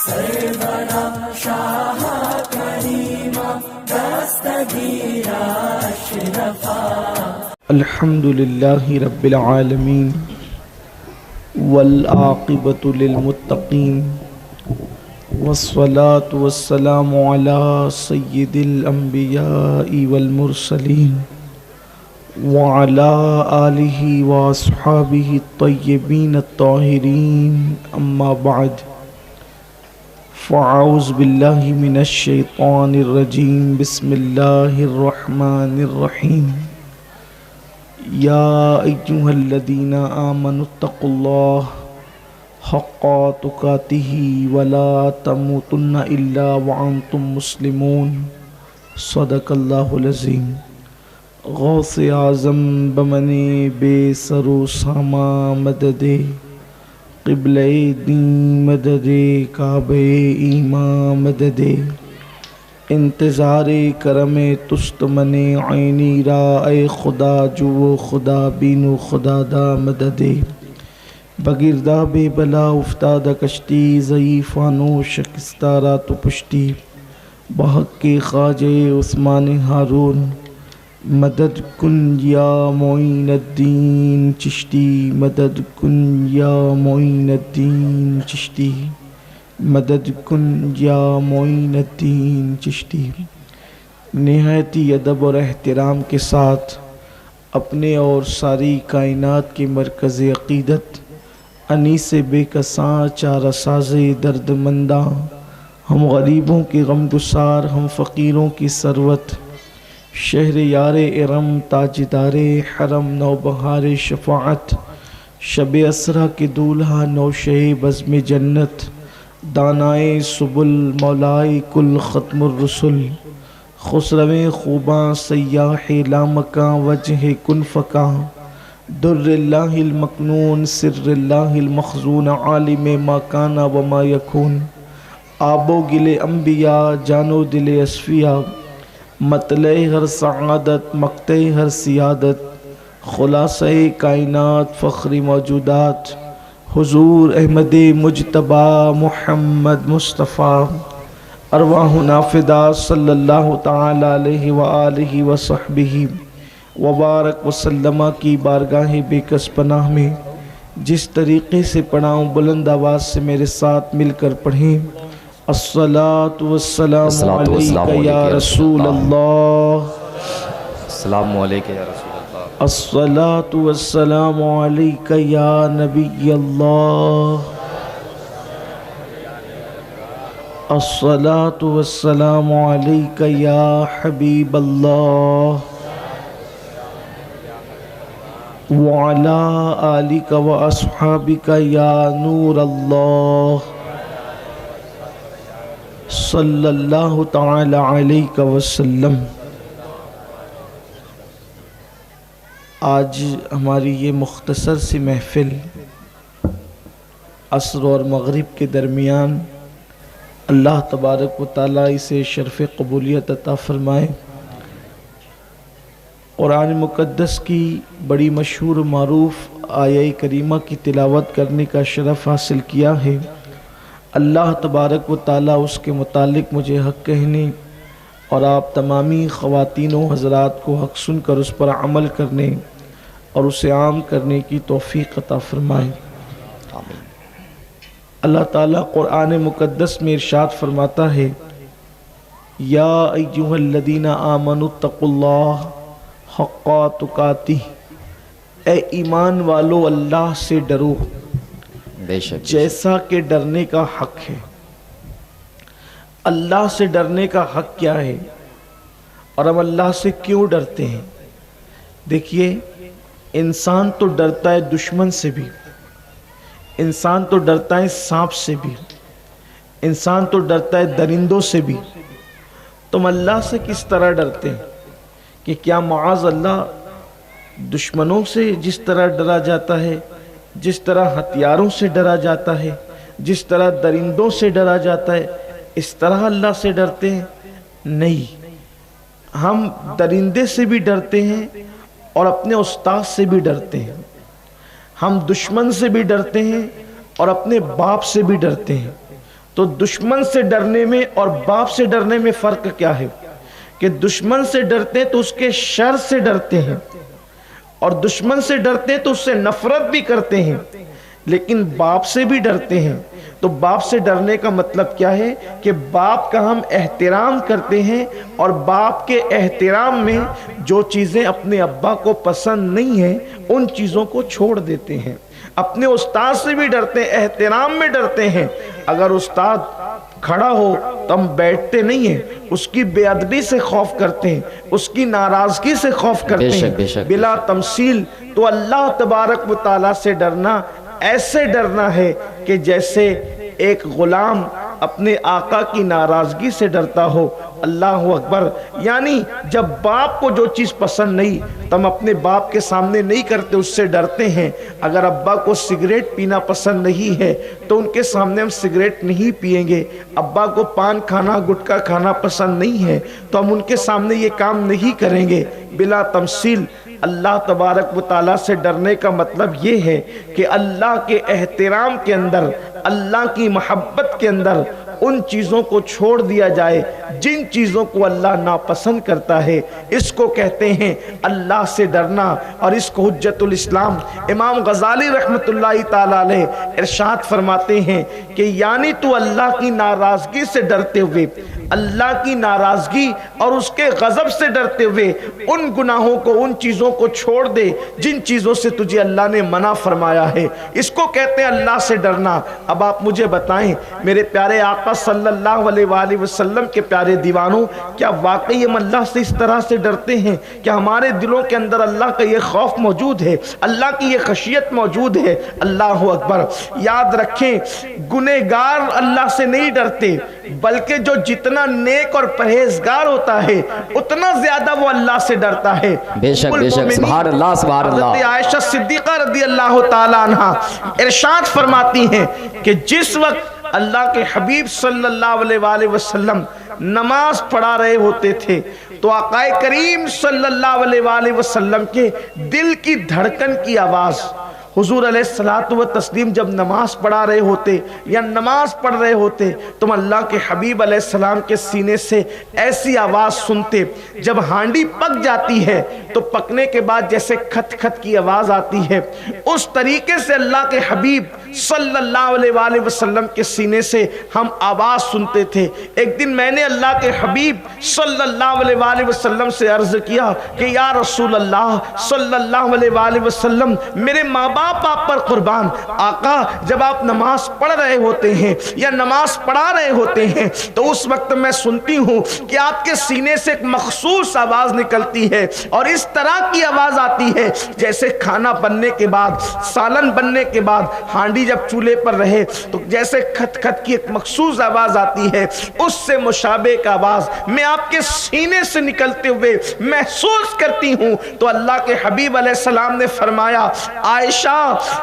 سرورا شاہ کریما دستگیرا اشرفا. الحمد للہ رب العالمین والعاقبۃ للمتقین والصلاة والسلام علی سید الانبیاء والمرسلین وعلی آلہ واصحابہ الطیبین الطاہرین. اما بعد فاعوذ باللہ من الشیطان الرجیم. بسم اللہ الرحمن الرحیم. یا ایہا الذین آمنوا اتقوا اللہ حق تقاتہ ولا تموتن الا وانتم مسلمون. صدق اللہ العظیم. غوث اعظم بمن بے سر و ساما مدد قبلہ دین مدد کعبہ ایمان مدد انتظار کرم تست من عینی را اے خدا جو خدا بینو خدا دا مدد. بگردہ بے بلا افتادہ کشتی ضعیفانو شکستہ را تو پشتی بحق کے خواجہ عثمان ہارون مدد کن یا معین الدین چشتی. مدد کن یا معین الدین چشتی. مدد کن یا معین الدین چشتی. نہایتی ادب اور احترام کے ساتھ اپنے اور ساری کائنات کے مرکز عقیدت انیس بے کساں چارہ ساز درد منداں ہم غریبوں کے غم گسار ہم فقیروں کی ثروت شہر یار ارم تاجدار حرم نوبہار شفاعت شب اسرا کے دولہا نوشہ بزم جنت دانائے سبل مولائے کل ختم الرسل خسرو خوباں سیاح لامکاں وجہ کن فکاں در اللہ المکنون سر اللہ المخزون عالم ما کانا وما یکون آب و گل انبیاء جان و دل اصفیاء مطلع ہر سعادت مقطع ہر سیادت خلاصہ کائنات فخر موجودات حضور احمد مجتبی محمد مصطفیٰ ارواحنا فدا صلی اللہ تعالی علیہ وآلہ وصحبہ وبارک وسلم کی بارگاہ بے کس پناہ میں جس طریقے سے پڑھاؤں بلند آواز سے میرے ساتھ مل کر پڑھیں. الصلاۃ والسلام علیکہ یا رسول اللہ. السلام علیکہ یا رسول اللہ. الصلاۃ والسلام علیکہ یا نبی اللہ. الصلاۃ والسلام علیکہ یا حبیب اللہ وعلی آلک و اصحابک یا نور اللہ صلی اللہ تعالی علیہ وسلم. آج ہماری یہ مختصر سی محفل عصر اور مغرب کے درمیان اللہ تبارک و تعالیٰ اسے شرف قبولیت عطا فرمائے. قرآن مقدس کی بڑی مشہور و معروف آیہ کریمہ کی تلاوت کرنے کا شرف حاصل کیا ہے. اللہ تبارک و تعالیٰ اس کے متعلق مجھے حق کہنے اور آپ تمامی خواتین و حضرات کو حق سن کر اس پر عمل کرنے اور اسے عام کرنے کی توفیق عطا فرمائے. آمین. اللہ تعالیٰ قرآن مقدس میں ارشاد فرماتا ہے یا ایہا الذین آمنوا اتقوا اللہ حق تقاتہ. اے ایمان والو اللہ سے ڈرو بے شک جیسا کہ ڈرنے کا حق ہے. اللہ سے ڈرنے کا حق کیا ہے اور ہم اللہ سے کیوں ڈرتے ہیں؟ دیکھیے انسان تو ڈرتا ہے دشمن سے بھی، انسان تو ڈرتا ہے سانپ سے بھی، انسان تو ڈرتا ہے درندوں سے بھی. تم اللہ سے کس طرح ڈرتے ہیں کہ کیا معاذ اللہ دشمنوں سے جس طرح ڈرا جاتا ہے، جس طرح ہتھیاروں سے ڈرا جاتا ہے، جس طرح درندوں سے ڈرا جاتا ہے، اس طرح اللہ سے ڈرتے ہیں؟ نہیں، ہم درندے سے بھی ڈرتے ہیں اور اپنے استاد سے بھی ڈرتے ہیں. ہم دشمن سے بھی ڈرتے ہیں اور اپنے باپ سے بھی ڈرتے ہیں. تو دشمن سے ڈرنے میں اور باپ سے ڈرنے میں فرق کیا ہے کہ دشمن سے ڈرتے ہیں تو اس کے شر سے ڈرتے ہیں، اور دشمن سے ڈرتے ہیں تو اس سے نفرت بھی کرتے ہیں، لیکن باپ سے بھی ڈرتے ہیں۔ تو باپ سے ڈرنے کا مطلب کیا ہے کہ باپ کا ہم احترام کرتے ہیں، اور باپ کے احترام میں جو چیزیں اپنے ابا کو پسند نہیں ہیں ان چیزوں کو چھوڑ دیتے ہیں۔ اپنے استاد سے بھی ڈرتے ہیں، احترام میں ڈرتے ہیں۔ اگر استاد کھڑا ہو تو ہم بیٹھتے نہیں ہیں، اس کی بے ادبی سے خوف کرتے ہیں، اس کی ناراضگی سے خوف کرتے ہیں بلا تمثیل۔ تو اللہ تبارک و تعالیٰ سے ڈرنا ایسے ڈرنا ہے کہ جیسے ایک غلام اپنے آقا کی ناراضگی سے ڈرتا ہو۔ اللہ اکبر۔ یعنی جب باپ کو جو چیز پسند نہیں تو ہم اپنے باپ کے سامنے نہیں کرتے، اس سے ڈرتے ہیں۔ اگر ابا کو سگریٹ پینا پسند نہیں ہے تو ان کے سامنے ہم سگریٹ نہیں پیئیں گے۔ ابا کو پان کھانا گٹکا کھانا پسند نہیں ہے تو ہم ان کے سامنے یہ کام نہیں کریں گے۔ بلا تمثیل اللہ تبارک و تعالیٰ سے ڈرنے کا مطلب یہ ہے کہ اللہ کے احترام کے اندر، اللہ کی محبت کے اندر ان چیزوں کو چھوڑ دیا جائے جن چیزوں کو اللہ ناپسند کرتا ہے۔ اس کو کہتے ہیں اللہ سے ڈرنا، اور اس کو حجت الاسلام امام غزالی رحمت اللہ تعالی علیہ ارشاد فرماتے ہیں کہ یعنی تو اللہ کی ناراضگی سے ڈرتے ہوئے، اللہ کی ناراضگی اور اس کے غضب سے ڈرتے ہوئے ان گناہوں کو، ان چیزوں کو چھوڑ دے جن چیزوں سے تجھے اللہ نے منع فرمایا ہے۔ اس کو کہتے ہیں اللہ سے ڈرنا۔ اب آپ مجھے بتائیں میرے پیارے آقا صلی اللہ علیہ وآلہ وسلم کے پیارے دیوانوں، کیا واقعی ہم اللہ سے اس طرح سے ڈرتے ہیں؟ کیا ہمارے دلوں کے اندر اللہ کا یہ خوف موجود ہے، اللہ کی یہ خشیت موجود ہے؟ اللہ اکبر۔ یاد رکھیں گنہگار اللہ سے نہیں ڈرتے، بلکہ جو جتنا نیک اور پرہیزگار ہوتا ہے اتنا زیادہ وہ اللہ سے ڈرتا ہے۔ بے شک بے شک، سبحان اللہ سبحان اللہ۔ حضرت عائشہ صدیقہ رضی اللہ تعالی عنہا ارشاد فرماتی ہیں کہ جس وقت اللہ کے حبیب صلی اللہ علیہ وآلہ وسلم نماز پڑھا رہے ہوتے تھے تو آقا کریم صلی اللہ علیہ وآلہ وسلم کے دل کی دھڑکن کی آواز، حضور علیہ الصلوۃ والتسلیم جب نماز پڑھا رہے ہوتے یا نماز پڑھ رہے ہوتے تو اللہ کے حبیب علیہ السلام کے سینے سے ایسی آواز سنتے۔ جب ہانڈی پک جاتی ہے تو پکنے کے بعد جیسے کھت کھت کی آواز آتی ہے، اس طریقے سے اللہ کے حبیب صلی اللہ علیہ وآلہ وسلم کے سینے سے ہم آواز سنتے تھے۔ ایک دن میں نے اللہ کے حبیب صلی اللہ علیہ وآلہ وسلم سے عرض کیا کہ یا رسول اللہ صلی اللہ علیہ وآلہ وسلم، میرے ماں باپ آپ پر قربان، آقا جب آپ نماز پڑھ رہے ہوتے ہیں یا نماز پڑھا رہے ہوتے ہیں تو اس وقت میں سنتی ہوں کہ آپ کے سینے سے ایک مخصوص آواز نکلتی ہے، اور اس طرح کی آواز آتی ہے جیسے کھانا بننے کے بعد، سالن بننے کے بعد ہانڈی جب چولہے پر رہے تو جیسے کھت کھت کی ایک مخصوص آواز آتی ہے، اس سے مشابہ ایک آواز میں آپ کے سینے سے نکلتے ہوئے محسوس کرتی ہوں۔ تو اللہ کے حبیب علیہ السلام نے فرمایا عائشہ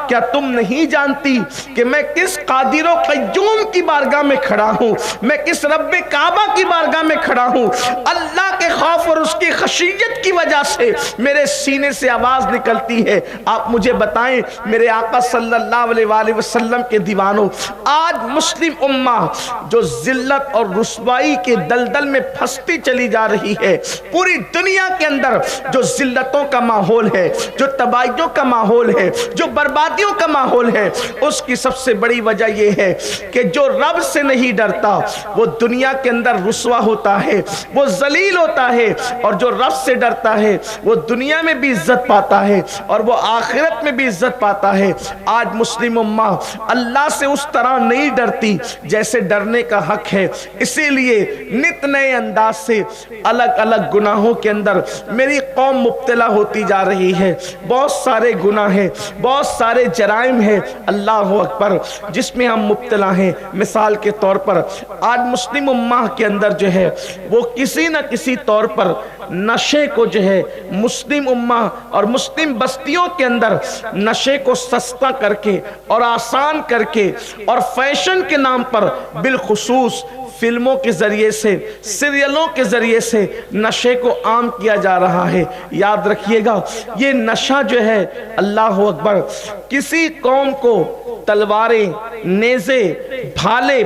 کیا تم نہیں جانتی کہ میں کس قادر و قیوم کی بارگاہ میں کھڑا ہوں، میں کس رب کعبہ کی بارگاہ میں کھڑا ہوں؟ اللہ کے خوف اور اس کی خشیت کی وجہ سے میرے سینے سے آواز نکلتی ہے۔ آپ مجھے بتائیں میرے آقا صلی اللہ علیہ وآلہ وسلم کے دیوانوں، آج مسلم امہ جو ذلت اور رسوائی کے دلدل میں پھنستی چلی جا رہی ہے، پوری دنیا کے اندر جو ذلتوں کا ماحول ہے، جو تباہیوں کا ماحول ہے، جو بربادیوں کا ماحول ہے، اس کی سب سے بڑی وجہ یہ ہے کہ جو رب سے نہیں ڈرتا وہ دنیا کے اندر رسوا ہوتا ہے، وہ ذلیل ہوتا ہے، اور جو رب سے ڈرتا ہے وہ دنیا میں بھی عزت پاتا ہے اور وہ آخرت میں بھی عزت پاتا ہے۔ آج مسلم امہ اللہ سے اس طرح نہیں ڈرتی جیسے ڈرنے کا حق ہے، اسی لیے نت نئے انداز سے الگ الگ گناہوں کے اندر میری قوم مبتلا ہوتی جا رہی ہے۔ بہت سارے گناہ ہیں، بہت سارے جرائم ہیں، اللہ اکبر، جس میں ہم مبتلا ہیں۔ مثال کے طور پر آج مسلم امہ کے اندر جو ہے وہ کسی نہ کسی طور پر نشے کو جو ہے مسلم امہ اور مسلم بستیوں کے اندر نشے کو سستا کر کے اور آسان کر کے اور فیشن کے نام پر بالخصوص فلموں کے ذریعے سے، سیریلوں کے ذریعے سے نشے کو عام کیا جا رہا ہے۔ یاد رکھیے گا یہ نشہ جو ہے اللہ اکبر کسی قوم کو تلواریں، نیزے، بھالے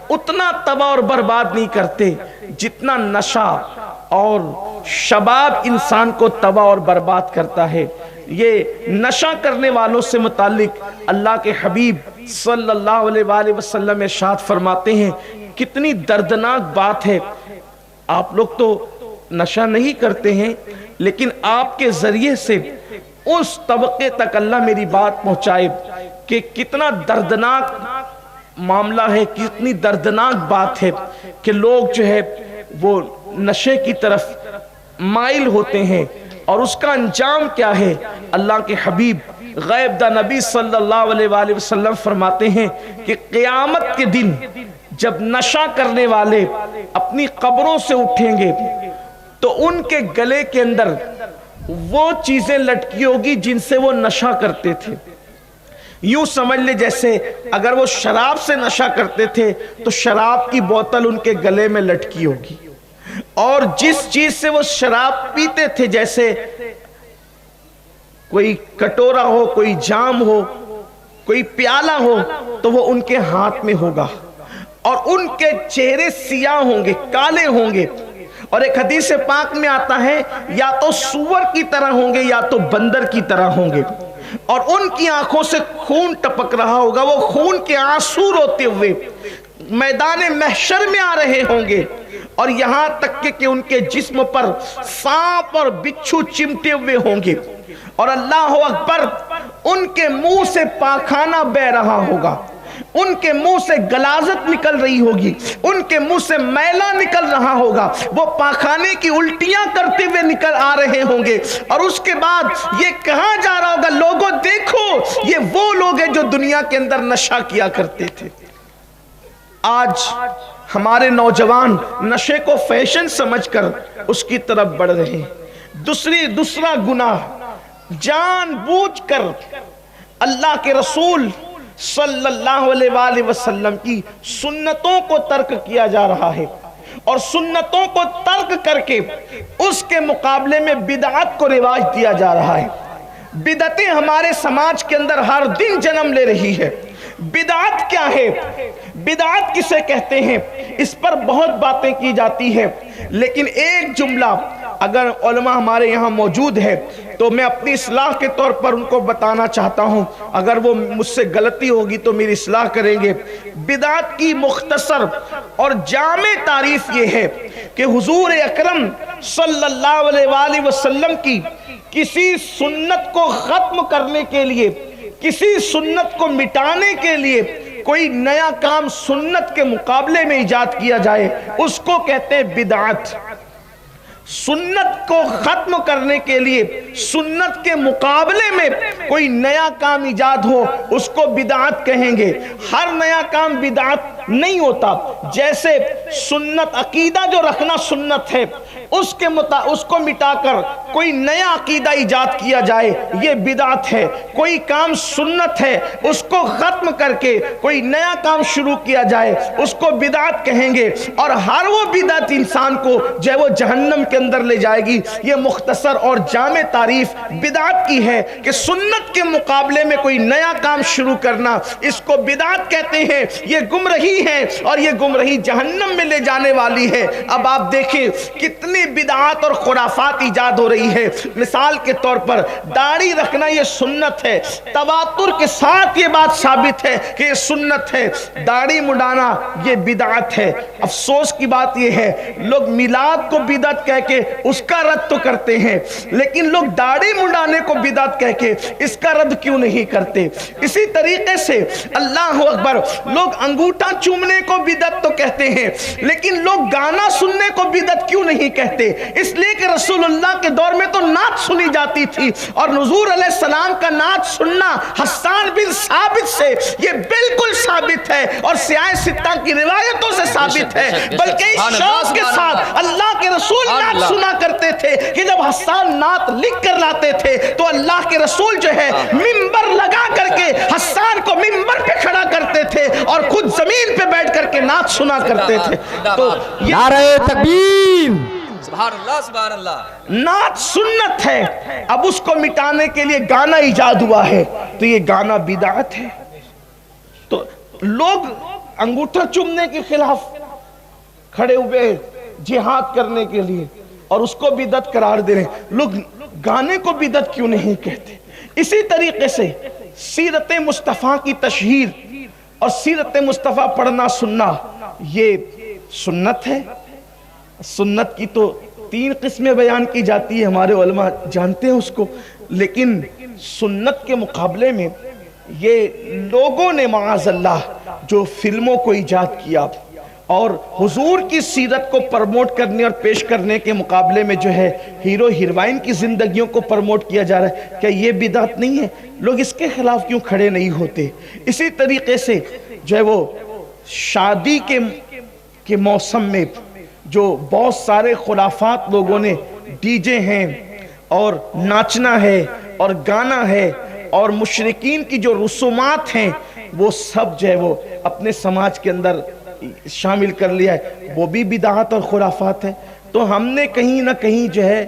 اتنا تباہ اور برباد نہیں کرتے جتنا نشہ اور شباب انسان کو تباہ اور برباد کرتا ہے۔ یہ نشہ کرنے والوں سے متعلق اللہ کے حبیب صلی اللہ علیہ وآلہ وسلم ارشاد فرماتے ہیں، کتنی دردناک بات ہے۔ آپ لوگ تو نشہ نہیں کرتے ہیں، لیکن آپ کے ذریعے سے اس طبقے تک اللہ میری بات پہنچائے کہ کتنا دردناک معاملہ ہے، کتنی دردناک بات ہے کہ لوگ جو ہے وہ نشے کی طرف مائل ہوتے ہیں، اور اس کا انجام کیا ہے؟ اللہ کے حبیب غیب دا نبی صلی اللہ علیہ وآلہ وسلم فرماتے ہیں کہ قیامت کے دن جب نشہ کرنے والے اپنی قبروں سے اٹھیں گے تو ان کے گلے کے اندر وہ چیزیں لٹکی ہوگی جن سے وہ نشہ کرتے تھے۔ یوں سمجھ لے جیسے اگر وہ شراب سے نشہ کرتے تھے تو شراب کی بوتل ان کے گلے میں لٹکی ہوگی، اور جس چیز سے وہ شراب پیتے تھے، جیسے کوئی کٹورا ہو، کوئی جام ہو، کوئی پیالہ ہو، تو وہ ان کے ہاتھ میں ہوگا، اور ان کے چہرے سیاہ ہوں گے، کالے ہوں گے، اور ایک حدیث پاک میں آتا ہے یا تو سور کی طرح ہوں گے یا تو بندر کی طرح ہوں گے، اور ان کی آنکھوں سے خون ٹپک رہا ہوگا، وہ خون کے آنسو روتے ہوئے میدان محشر میں آ رہے ہوں گے، اور یہاں تک کہ ان کے جسم پر سانپ اور بچھو چمٹے ہوئے ہوں گے، اور اللہ اکبر ان کے منہ سے پاخانہ بہ رہا ہوگا، ان کے منہ سے غلاظت نکل رہی ہوگی، ان کے منہ سے میلا نکل رہا ہوگا، وہ پاخانے کی الٹیاں کرتے ہوئے نکل آ رہے ہوں گے، اور اس کے بعد یہ کہا جا رہا ہوگا لوگوں دیکھو یہ وہ لوگ ہیں جو دنیا کے اندر نشہ کیا کرتے تھے۔ آج ہمارے نوجوان نشے کو فیشن سمجھ کر اس کی طرف بڑھ رہے ہیں۔ دوسرا گناہ، جان بوجھ کر اللہ کے رسول صلی اللہ علیہ وآلہ وسلم کی سنتوں کو ترک کیا جا رہا ہے، اور سنتوں کو ترک کر کے اس کے مقابلے میں بدعت کو رواج دیا جا رہا ہے۔ بدعتیں ہمارے سماج کے اندر ہر دن جنم لے رہی ہے۔ بدعت کیا ہے؟ بدعت کسے کہتے ہیں؟ اس پر بہت باتیں کی جاتی ہے، لیکن ایک جملہ اگر علماء ہمارے یہاں موجود ہے تو میں اپنی اصلاح کے طور پر ان کو بتانا چاہتا ہوں، اگر وہ مجھ سے غلطی ہوگی تو میری اصلاح کریں گے۔ بدعت کی مختصر اور جامع تعریف یہ ہے کہ حضور اکرم صلی اللہ علیہ وآلہ وسلم کی کسی سنت کو ختم کرنے کے لیے، کسی سنت کو مٹانے کے لیے کوئی نیا کام سنت کے مقابلے میں ایجاد کیا جائے، اس کو کہتے ہیں بدعت۔ سنت کو ختم کرنے کے لیے سنت کے مقابلے میں کوئی نیا کام ایجاد ہو اس کو بدعت کہیں گے۔ ہر نیا کام بدعت نہیں ہوتا، جیسے سنت عقیدہ جو رکھنا سنت ہے اس کو مٹا کر کوئی نیا عقیدہ ایجاد کیا جائے یہ بدعت ہے۔ کوئی کام سنت ہے اس کو ختم کر کے کوئی نیا کام شروع کیا جائے اس کو بدعت کہیں گے، اور ہر وہ بدعت انسان کو جو ہے وہ جہنم کے اندر لے جائے گی۔ یہ مختصر اور جامع تعریف بدعت کی ہے کہ سنت کے مقابلے میں کوئی نیا کام شروع کرنا، اس کو بدعت کہتے ہیں۔ یہ گمراہی ہے، اور یہ گمراہی جہنم میں لے جانے والی ہے۔ اب آپ دیکھیں کتنی بدعات اور خرافات ایجاد ہو رہی ہے۔ مثال کے طور پر داڑھی رکھنا یہ سنت ہے، تواتر کے ساتھ یہ بات ثابت ہے کہ یہ سنت ہے۔ داڑھی مڈانا یہ بدعت ہے۔ افسوس کی بات یہ ہے لوگ میلاد کو بدعت کہہ کے اس کا رد تو کرتے ہیں، لیکن لوگ داڑھی مڈانے کو بدعت کہہ کے اس کا رد کیوں نہیں کرتے؟ اسی طریقے سے اللہ اکبر، لوگ انگوٹھا چومنے کو بدعت تو کہتے ہیں، لیکن لوگ گانا سننے کو بدعت کیوں نہیں کہتے؟ اس لیے کہ رسول اللہ کے دور میں تو نعت سنی جاتی تھی، اور حضور علیہ السلام کا نعت سننا حسان بن ثابت سے یہ بالکل ثابت ہے، اور سیاہ ستہ کی روایتوں سے ثابت ہے، بلکہ اس شوق کے ساتھ اللہ کے رسول نعت سنا کرتے تھے کہ جب حسان نعت لکھ کر لاتے تھے تو اللہ کے رسول جو ہے منبر لگا کر کے حسان کو منبر پہ کھڑا کرتے تھے اور خود زمین پہ بیٹھ کر کے نعت سنا کرتے تھے۔ تو نعرہ تکبیر، سبحان اللہ سبحان اللہ۔ نعت سنت ہے، اب اس کو مٹانے کے لیے گانا ایجاد ہوا ہے تو یہ گانا بدعت ہے۔ تو لوگ انگوٹھا چومنے کے خلاف کھڑے ہوئے جہاد کرنے کے لیے اور اس کو بدعت قرار دے رہے ہیں. لوگ گانے کو بدعت کیوں نہیں کہتے؟ اسی طریقے سے سیرت مصطفیٰ کی تشہیر اور سیرت مصطفیٰ پڑھنا سننا یہ سنت ہے. سنت کی تو 3 قسمیں بیان کی جاتی ہے، ہمارے علماء جانتے ہیں اس کو، لیکن سنت کے مقابلے میں یہ لوگوں نے معاذ اللہ جو فلموں کو ایجاد کیا اور حضور کی سیرت کو پرموٹ کرنے اور پیش کرنے کے مقابلے میں جو ہے ہیرو ہیروئن کی زندگیوں کو پرموٹ کیا جا رہا ہے، کیا یہ بدعت نہیں ہے؟ لوگ اس کے خلاف کیوں کھڑے نہیں ہوتے؟ اسی طریقے سے جو ہے وہ شادی کے موسم میں جو بہت سارے خرافات لوگوں نے، ڈی جے ہیں اور ناچنا ہے اور گانا ہے اور مشرکین کی جو رسومات ہیں وہ سب جو ہے وہ اپنے سماج کے اندر شامل کر لیا ہے، وہ بھی بدعت اور خرافات ہے. تو ہم نے کہیں نہ کہیں جو ہے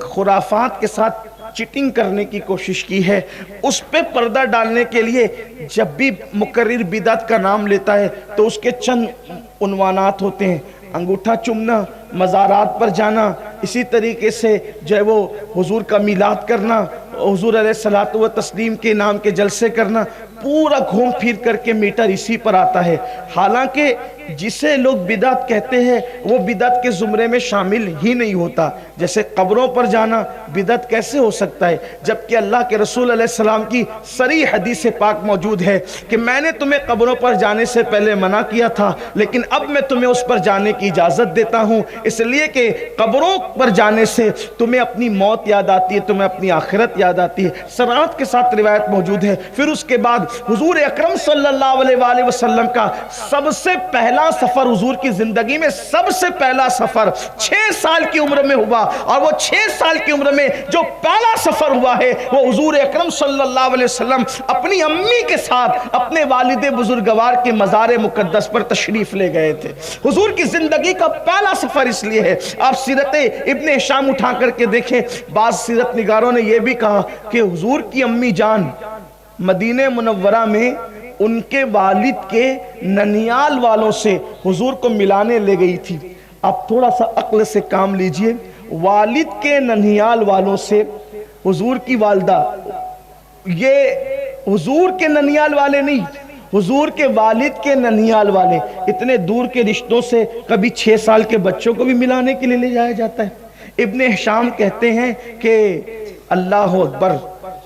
خرافات کے ساتھ چیٹنگ کرنے کی کوشش کی ہے. اس پہ پردہ ڈالنے کے لیے جب بھی مقرر بدعت کا نام لیتا ہے تو اس کے چند عنوانات ہوتے ہیں: انگوٹھا چومنا، مزارات پر جانا، اسی طریقے سے جو ہے وہ حضور کا میلاد کرنا، حضور علیہ الصلوۃ والتسلیم کے نام کے جلسے کرنا، پورا گھوم پھر کر کے میٹر اسی پر آتا ہے. حالانکہ جسے لوگ بدعت کہتے ہیں وہ بدعت کے زمرے میں شامل ہی نہیں ہوتا. جیسے قبروں پر جانا بدعت کیسے ہو سکتا ہے جبکہ اللہ کے رسول علیہ السلام کی صریح حدیث پاک موجود ہے کہ میں نے تمہیں قبروں پر جانے سے پہلے منع کیا تھا لیکن اب میں تمہیں اس پر جانے کی اجازت دیتا ہوں، اس لیے کہ قبروں پر جانے سے تمہیں اپنی موت یاد آتی ہے، تمہیں اپنی آخرت یاد آتی ہے. صراحت کے ساتھ روایت موجود ہے. پھر اس کے بعد حضور اکرم صلی اللہ علیہ وآلہ وسلم کا سب سے پہلا سفر، حضور کی زندگی میں سب سے پہلا سفر 6 سال کی عمر میں ہوا، اور وہ 6 سال کی عمر میں جو پہلا سفر ہوا ہے وہ حضور اکرم صلی اللہ علیہ وسلم اپنی امی کے ساتھ اپنے والد بزرگوار کے مزار مقدس پر تشریف لے گئے تھے. حضور کی زندگی کا پہلا سفر اس لیے ہے. آپ سیرت ابن ہشام اٹھا کر کے دیکھیں، بعض سیرت نگاروں نے یہ بھی کہا کہ حضور کی امی جان مدینہ منورہ میں ان کے والد کے ننیال والوں سے حضور کو ملانے لے گئی تھی. آپ تھوڑا سا عقل سے کام لیجئے، والد کے ننیال والوں سے حضور کی والدہ، یہ حضور کے ننیال والے نہیں، حضور کے والد کے ننیال والے، اتنے دور کے رشتوں سے کبھی 6 سال کے بچوں کو بھی ملانے کے لیے لے جایا جاتا ہے. ابن ہشام کہتے ہیں کہ اللہ اکبر،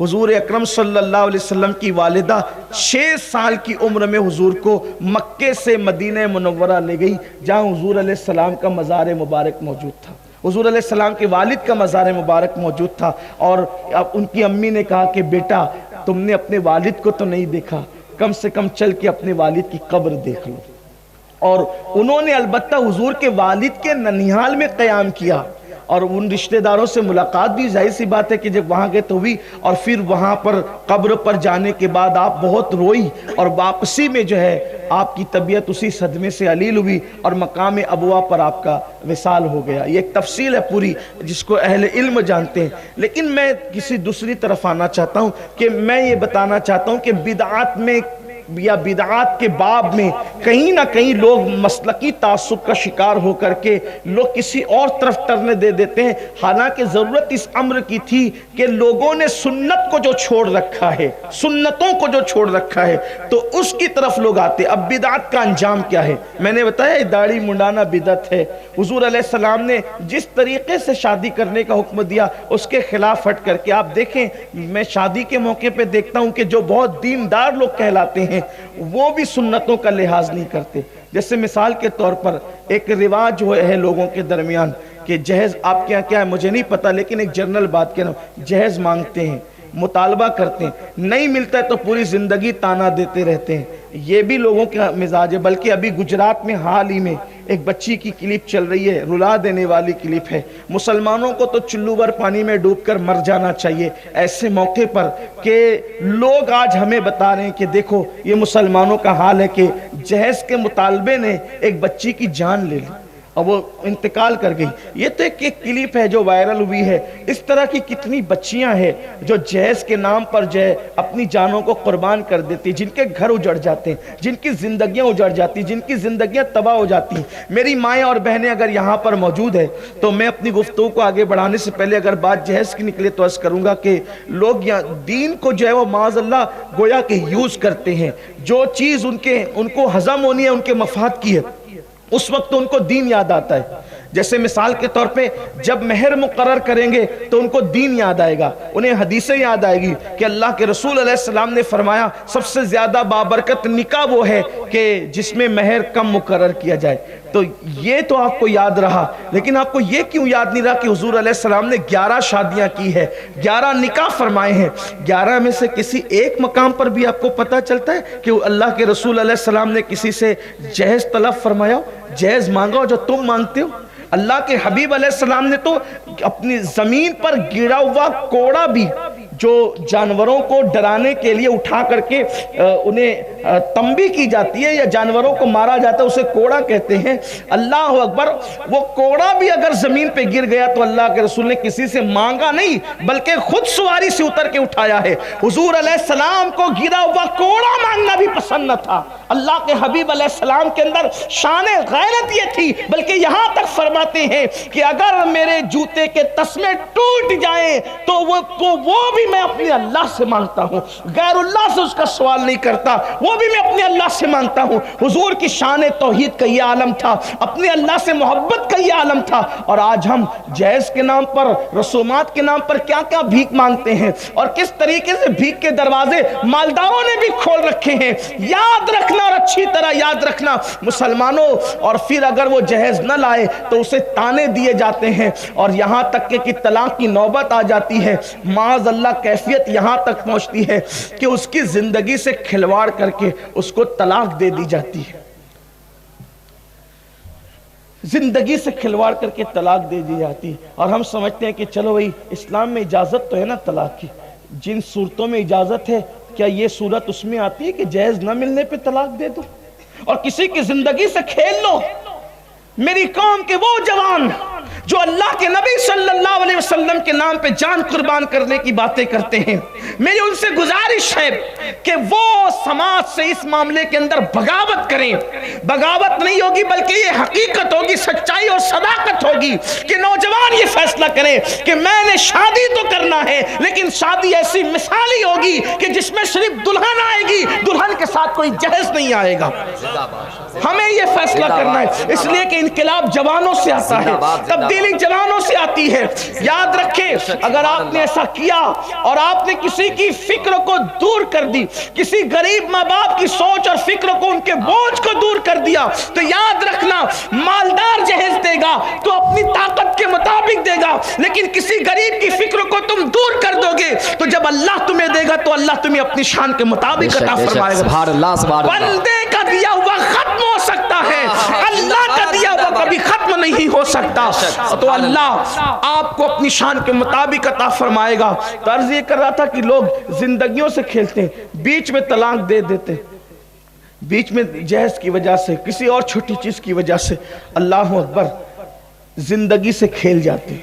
حضور اکرم صلی اللہ علیہ وسلم کی والدہ 6 سال کی عمر میں حضور کو مکے سے مدینہ منورہ لے گئی جہاں حضور علیہ السلام کا مزار مبارک موجود تھا، حضور علیہ السلام کے والد کا مزار مبارک موجود تھا. اور ان کی امی نے کہا کہ بیٹا تم نے اپنے والد کو تو نہیں دیکھا، کم سے کم چل کے اپنے والد کی قبر دیکھ لو. اور انہوں نے البتہ حضور کے والد کے ننیال میں قیام کیا اور ان رشتہ داروں سے ملاقات بھی ظاہر سی بات ہے کہ جب وہاں گئے تو ہوئی. اور پھر وہاں پر قبر پر جانے کے بعد آپ بہت روئی اور واپسی میں جو ہے آپ کی طبیعت اسی صدمے سے علیل ہوئی اور مقام ابوا پر آپ کا وصال ہو گیا. یہ ایک تفصیل ہے پوری جس کو اہل علم جانتے ہیں. لیکن میں کسی دوسری طرف آنا چاہتا ہوں کہ میں یہ بتانا چاہتا ہوں کہ بدعات میں یا بدعات کے باب میں کہیں نہ کہیں لوگ مسلکی تعصب کا شکار ہو کر کے لوگ کسی اور طرف ٹرنے دے دیتے ہیں، حالانکہ ضرورت اس امر کی تھی کہ لوگوں نے سنت کو جو چھوڑ رکھا ہے، سنتوں کو جو چھوڑ رکھا ہے تو اس کی طرف لوگ آتے. اب بدعت کا انجام کیا ہے؟ میں نے بتایا داڑھی منڈانا بدعت ہے. حضور علیہ السلام نے جس طریقے سے شادی کرنے کا حکم دیا اس کے خلاف ہٹ کر کے آپ دیکھیں، میں شادی کے موقع پہ دیکھتا ہوں کہ جو بہت دیندار لوگ کہلاتے ہیں وہ بھی سنتوں کا لحاظ نہیں کرتے. جیسے مثال کے طور پر ایک رواج ہے لوگوں کے درمیان کہ جہیز، آپ کیا کیا ہے مجھے نہیں پتا لیکن ایک جنرل بات کہہ رہا ہوں، جہیز مانگتے ہیں، مطالبہ کرتے ہیں، نہیں ملتا ہے تو پوری زندگی تانا دیتے رہتے ہیں. یہ بھی لوگوں کا مزاج ہے. بلکہ ابھی گجرات میں حال ہی میں ایک بچی کی کلپ چل رہی ہے، رلا دینے والی کلپ ہے. مسلمانوں کو تو چلو بھر پانی میں ڈوب کر مر جانا چاہیے ایسے موقع پر کہ لوگ آج ہمیں بتا رہے ہیں کہ دیکھو یہ مسلمانوں کا حال ہے کہ جہیز کے مطالبے نے ایک بچی کی جان لے لی. اور وہ انتقال کر گئی. یہ تو ایک کلپ ہے جو وائرل ہوئی ہے. اس طرح کی کتنی بچیاں ہیں جو جہیز کے نام پر جو ہے اپنی جانوں کو قربان کر دیتی, جن کے گھر اجڑ جاتے ہیں, جن کی زندگیاں اجڑ جاتی, جن کی زندگیاں تباہ ہو جاتی ہیں. میری مائیں اور بہنیں اگر یہاں پر موجود ہیں تو میں اپنی گفتگو کو آگے بڑھانے سے پہلے اگر بات جہیز کی نکلے تو عرض کروں گا کہ لوگ یہاں دین کو جو ہے وہ معاذ اللہ گویا کہ یوز کرتے ہیں. جو چیز ان کو ہضم ہونی ہے ان کے مفاد کی ہے, اس وقت تو ان کو دین یاد آتا ہے. جیسے مثال کے طور پہ جب مہر مقرر کریں گے تو ان کو دین یاد آئے گا, انہیں حدیثیں یاد آئے گی کہ اللہ کے رسول علیہ السلام نے فرمایا سب سے زیادہ بابرکت نکاح وہ ہے کہ جس میں مہر کم مقرر کیا جائے. تو یہ تو آپ کو یاد رہا, لیکن آپ کو یہ کیوں یاد نہیں رہا کہ حضور علیہ السلام نے 11 شادیاں کی ہے, 11 نکاح فرمائے ہیں. 11 میں سے کسی ایک مقام پر بھی آپ کو پتہ چلتا ہے کہ اللہ کے رسول علیہ السلام نے کسی سے جہیز طلب فرمایا ہو, جہیز مانگا ہو جو تم مانگتے ہو؟ اللہ کے حبیب علیہ السلام نے تو اپنی زمین پر گرا ہوا کوڑا بھی جو جانوروں کو ڈرانے کے لیے اٹھا کر کے انہیں تنبیہ کی جاتی ہے یا جانوروں کو مارا جاتا ہے, اسے کوڑا کہتے ہیں. اللہ اکبر, وہ کوڑا بھی اگر زمین پہ گر گیا تو اللہ کے رسول نے کسی سے مانگا نہیں بلکہ خود سواری سے اتر کے اٹھایا ہے. حضور علیہ السلام کو گرا ہوا کوڑا مانگنا بھی پسند نہ تھا. اللہ کے حبیب علیہ السلام کے اندر شان غیرت یہ تھی, بلکہ یہاں تک فرماتے ہیں کہ اگر میرے جوتے کے تسمے ٹوٹ جائیں تو وہ بھی میں اپنے اللہ سے مانگتا ہوں, غیر اللہ سے اس کا سوال نہیں کرتا, وہ بھی میں اپنے اللہ سے مانگتا ہوں. حضور کی شان توحید کا یہ عالم تھا, اپنے اللہ سے محبت کا یہ عالم تھا. اور آج ہم جہیز کے نام پر, رسومات کے نام پر کیا کیا بھیک مانگتے ہیں اور کس طریقے سے بھیک کے دروازے مالداروں نے بھی کھول رکھے ہیں. یاد رکھنا اور اچھی طرح یاد رکھنا مسلمانوں, اور پھر اگر وہ جہیز نہ لائے تو اسے تانے دیے جاتے ہیں اور یہاں تک کہ طلاق کی نوبت آ جاتی ہے. معاذ اللہ کیفیت یہاں تک پہنچتی ہے کہ اس کی زندگی سے کھلواڑ کر کے اس کو طلاق دے دی جاتی ہے. زندگی سے کھلواڑ کر کے طلاق دے دی جاتی ہے اور ہم سمجھتے ہیں کہ چلو بھائی اسلام میں اجازت تو ہے نا طلاق کی. جن صورتوں میں اجازت ہے کیا یہ صورت اس میں آتی ہے کہ جہیز نہ ملنے پہ طلاق دے دو اور کسی کی زندگی سے کھیل لو؟ میری قوم کے وہ جوان جو اللہ کے نبی صلی اللہ علیہ وسلم کے نام پہ جان قربان کرنے کی باتیں کرتے ہیں, میری ان سے گزارش ہے کہ وہ سماج سے اس معاملے کے اندر بغاوت کریں. بغاوت نہیں ہوگی بلکہ یہ حقیقت ہوگی, سچائی اور صداقت ہوگی کہ نوجوان یہ فیصلہ کریں کہ میں نے شادی تو کرنا ہے لیکن شادی ایسی مثالی ہوگی کہ جس میں صرف دلہن آئے گی, دلہن کے ساتھ کوئی جہیز نہیں آئے گا. ہمیں یہ فیصلہ کرنا ہے, اس لیے کہ انقلاب جوانوں سے آتا ہے, تبدیلی جوانوں سے آتی ہے. یاد رکھیں اگر آپ نے ایسا کیا اور آپ نے کسی کی فکر کو دور کر دی, کسی غریب ماں باپ کی سوچ اور فکر کو, ان کے بوجھ کو دور کر دیا, تو یاد رکھنا مالدار جہیز دے گا تو اپنی طاقت کے مطابق دے گا, لیکن کسی غریب کی فکر کو تم دور کر دو گے تو جب اللہ تمہیں دے گا تو اللہ تمہیں اپنی شان کے مطابق عطا فرمائے گا. سبحان اللہ, سبحان اللہ. بندے کا دیا ہوا ختم ہو سکتا ہے, اللہ کا دیا ہوا کبھی ختم نہیں ہو سکتا. تو اللہ آپ کو اپنی شان کے مطابق عطا فرمائے گا. تو عرض یہ کر رہا تھا کہ لوگ زندگیوں سے کھیلتے ہیں, بیچ میں طلاق دے دیتے, بیچ میں جہیز کی وجہ سے, کسی اور چھوٹی چیز کی وجہ سے, اللہ اکبر, زندگی سے کھیل جاتے.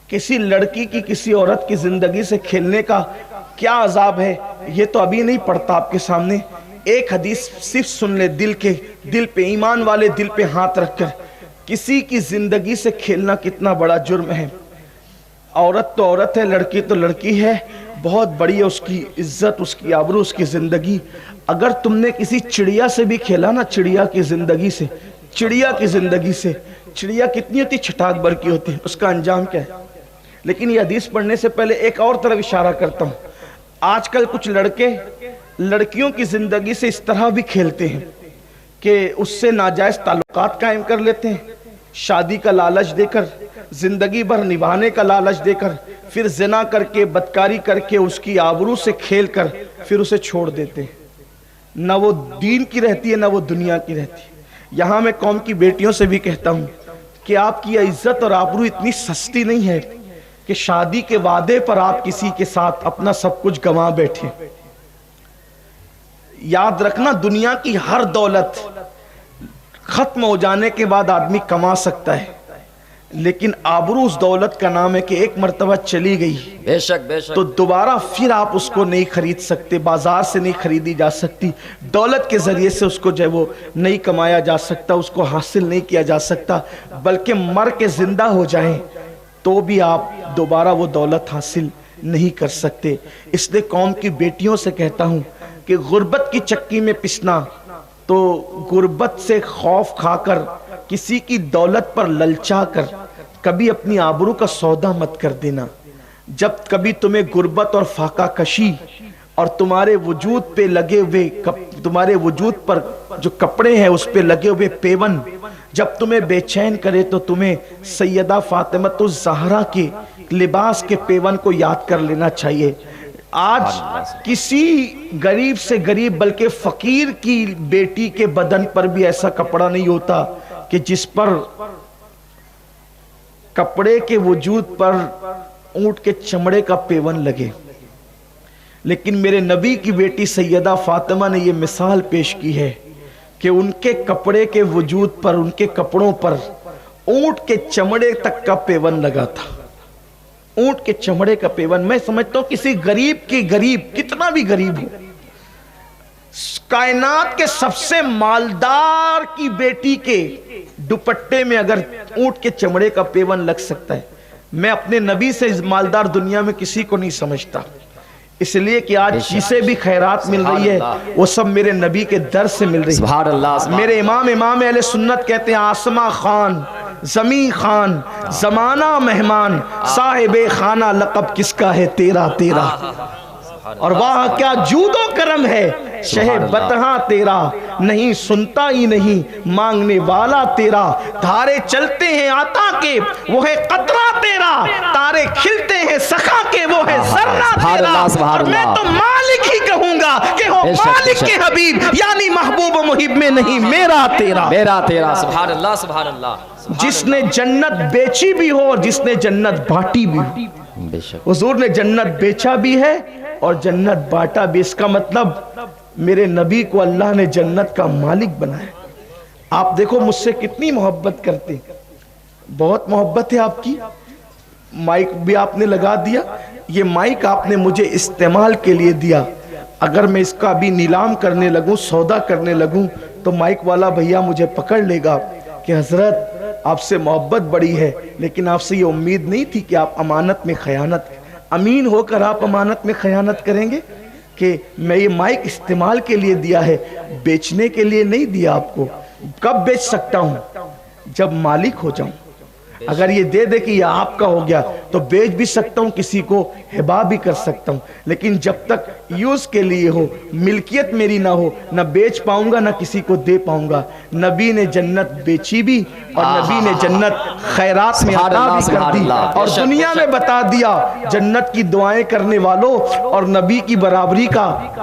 کسی لڑکی کی کسی عورت کی زندگی سے کھیلنے کا کیا عذاب ہے یہ تو ابھی نہیں پڑھتا آپ کے سامنے. ایک حدیث صرف سن لے, دل پہ, ایمان والے دل پہ ہاتھ رکھ کر. کسی کی زندگی سے کھیلنا کتنا بڑا جرم ہے. عورت تو عورت ہے, لڑکی تو لڑکی ہے, بہت بڑی ہے اس کی عزت, اس کی آبرو, اس کی زندگی. اگر تم نے کسی چڑیا سے بھی کھیلا نا, چڑیا کی زندگی سے, چڑیا کی زندگی سے, چڑیا کتنی ہوتی, چھٹاک بھر کی ہوتی ہے, اس کا انجام کیا ہے. لیکن یہ حدیث پڑھنے سے پہلے ایک اور طرف اشارہ کرتا ہوں. آج کل کچھ لڑکے لڑکیوں کی زندگی سے اس طرح بھی کھیلتے ہیں کہ اس سے ناجائز تعلقات قائم کر لیتے ہیں, شادی کا لالچ دے کر, زندگی بھر نبھانے کا لالچ دے کر, پھر زنا کر کے, بدکاری کر کے, اس کی آبرو سے کھیل کر پھر اسے چھوڑ دیتے ہیں. نہ وہ دین کی رہتی ہے نہ وہ دنیا کی رہتی ہے. یہاں میں قوم کی بیٹیوں سے بھی کہتا ہوں کہ آپ کی عزت اور آبرو اتنی سستی نہیں ہے کہ شادی کے وعدے پر آپ کسی کے ساتھ اپنا سب کچھ گنوا بیٹھے. یاد رکھنا دنیا کی ہر دولت ختم ہو جانے کے بعد آدمی کما سکتا ہے، لیکن آبرو اس دولت کا نام ہے کہ ایک مرتبہ چلی گئی بے شک بے شک، تو دوبارہ پھر آپ اس کو نہیں خرید سکتے، بازار سے نہیں خریدی جا سکتی، دولت کے ذریعے سے اس کو جو ہے وہ نہیں کمایا جا سکتا، اس کو حاصل نہیں کیا جا سکتا، بلکہ مر کے زندہ ہو جائیں تو بھی آپ دوبارہ وہ دولت حاصل نہیں کر سکتے۔ اس لیے قوم کی بیٹیوں سے کہتا ہوں کہ غربت کی چکی میں پسنا، تو غربت سے خوف کھا کر کسی کی دولت پر للچا کر کبھی اپنی آبرو کا سودا مت کر دینا۔ جب کبھی تمہیں غربت اور فاقہ کشی اور تمہارے وجود پہ لگے ہوئے تمہارے وجود پر جو کپڑے ہیں اس پہ لگے ہوئے پیون جب تمہیں بے چین کرے تو تمہیں سیدہ فاطمۃ الزہرا کے لباس کے پیون کو یاد کر لینا چاہیے۔ آج کسی غریب سے غریب بلکہ فقیر کی بیٹی کے بدن پر بھی ایسا کپڑا نہیں ہوتا کہ جس پر کپڑے کے وجود پر اونٹ کے چمڑے کا پیون لگے، لیکن میرے نبی کی بیٹی سیدہ فاطمہ نے یہ مثال پیش کی ہے کہ ان کے کپڑے کے وجود پر، ان کے کپڑوں پر اونٹ کے چمڑے تک کا پیون لگا تھا، اونٹ کے چمڑے کا پیون۔ میں سمجھتا ہوں کسی غریب کی غریب کتنا بھی غریب ہو، کائنات کے سب سے مالدار کی بیٹی کے دوپٹے میں اگر اونٹ کے چمڑے کا پیون لگ سکتا ہے، میں اپنے نبی سے مالدار دنیا میں کسی کو نہیں سمجھتا، اس لیے کہ آج جسے بھی خیرات مل رہی ہے وہ سب میرے نبی کے در سے مل رہی ہے۔ سبحان اللہ، میرے امام اہل سنت کہتے ہیں آسماں خان، زمین خان، زمانہ مہمان، صاحب خانہ لقب کس کا ہے تیرا تیرا، اور واہ کیا جود و کرم ہے شہ بتہاں تیرا، نہیں سنتا ہی نہیں مانگنے والا تیرا، دھارے چلتے ہیں عطا کے وہ ہے قطرہ تیرا، تارے کھلتے ہیں سخا کے وہ ہے ذرہ تیرا، اور میں تو مالک ہی کہوں گا کہ ہو مالک کے حبیب، یعنی محبوب و محب میں نہیں میرا تیرا، میرا تیرا۔ سبحان اللہ سبحان اللہ، جس نے جنت بیچی بھی ہو اور جس نے جنت بانٹی بھی ہو۔ بے شک حضور نے جنت بیچا بھی ہے اور جنت بانٹا بھی، اس کا مطلب میرے نبی کو اللہ نے جنت کا مالک بنایا۔ آپ دیکھو مجھ سے کتنی محبت کرتے، بہت محبت ہے آپ کی۔ مائک بھی آپ نے لگا دیا، یہ مائک آپ نے مجھے استعمال کے لیے دیا، اگر میں اس کا بھی نیلام کرنے لگوں، سودا کرنے لگوں تو مائک والا بھیا مجھے پکڑ لے گا کہ حضرت آپ سے محبت بڑی ہے، لیکن آپ سے یہ امید نہیں تھی کہ آپ امانت میں خیانت، امین ہو کر آپ امانت میں خیانت کریں گے کہ میں یہ مائک استعمال کے لیے دیا ہے، بیچنے کے لیے نہیں دیا آپ کو۔ کب بیچ سکتا ہوں؟ جب مالک ہو جاؤں۔ اگر یہ دے دے کہ یہ آپ کا ہو گیا تو بیچ بھی سکتا ہوں، کسی کو ہبا بھی کر سکتا ہوں، لیکن جب تک یوز کے لیے ہو، ملکیت میری نہ ہو، نہ بیچ پاؤں گا نہ کسی کو دے پاؤں گا۔ نبی نے جنت بیچی بھی اور نبی نے جنت خیرات میں عطا بھی کر دی، اور دنیا میں بتا دیا جنت کی دعائیں کرنے والوں اور نبی کی برابری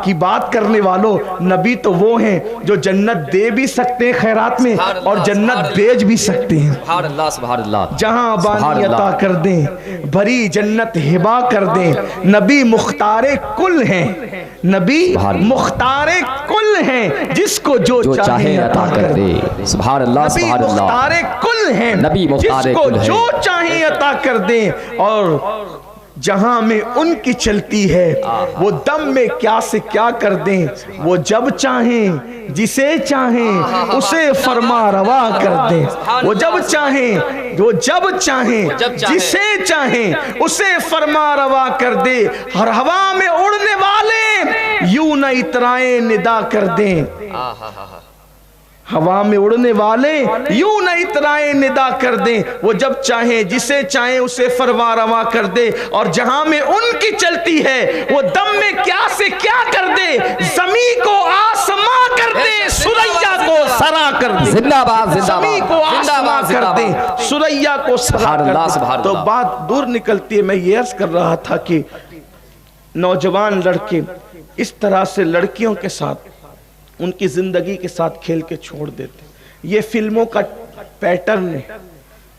کی بات کرنے والوں، نبی تو وہ ہیں جو جنت دے بھی سکتے ہیں خیرات میں اور جنت بیچ بھی سکتے ہیں۔ سبحان اللہ سبحان اللہ، جہاں بانی عطا کر دیں، بھری جنت ہبا کر دیں، نبی مختار کل ہیں، نبی مختار کل ہیں، جس کو جو چاہیں عطا کر دیں۔ سبحان اللہ نبی سبحان اللہ، مختار کل ہیں، نبی مختار جس کو کل ہیں، جو چاہیں عطا کر دیں، اور جہاں میں ان کی چلتی ہے وہ دم میں کیا سے کیا کر دیں، وہ جب چاہیں جسے چاہیں اسے فرما روا کر دیں، وہ جب چاہیں جسے چاہیں اسے فرما روا کر دے، ہر ہوا میں اڑنے والے یوں نہ اترائیں ندا کر دیں، ہوا میں اڑنے والے یوں نہ اترائیں ندا کر دیں، وہ جب چاہیں جسے چاہیں اسے فرما روا کر دے، اور جہاں میں ان کی چلتی ہے وہ دم میں کیا سے کیا کر دے، زمین کو آسماں کر دے، سریا کو سرا کر دے، زندہ باد زندہ زمین کو آسماں کر دے، سریا کو سرا کر دے۔ تو بات دور نکلتی ہے، میں یہ عرض کر رہا تھا کہ نوجوان لڑکے اس طرح سے لڑکیوں کے ساتھ ان کی زندگی کے ساتھ کھیل کے چھوڑ دیتے، یہ فلموں کا پیٹرن ہے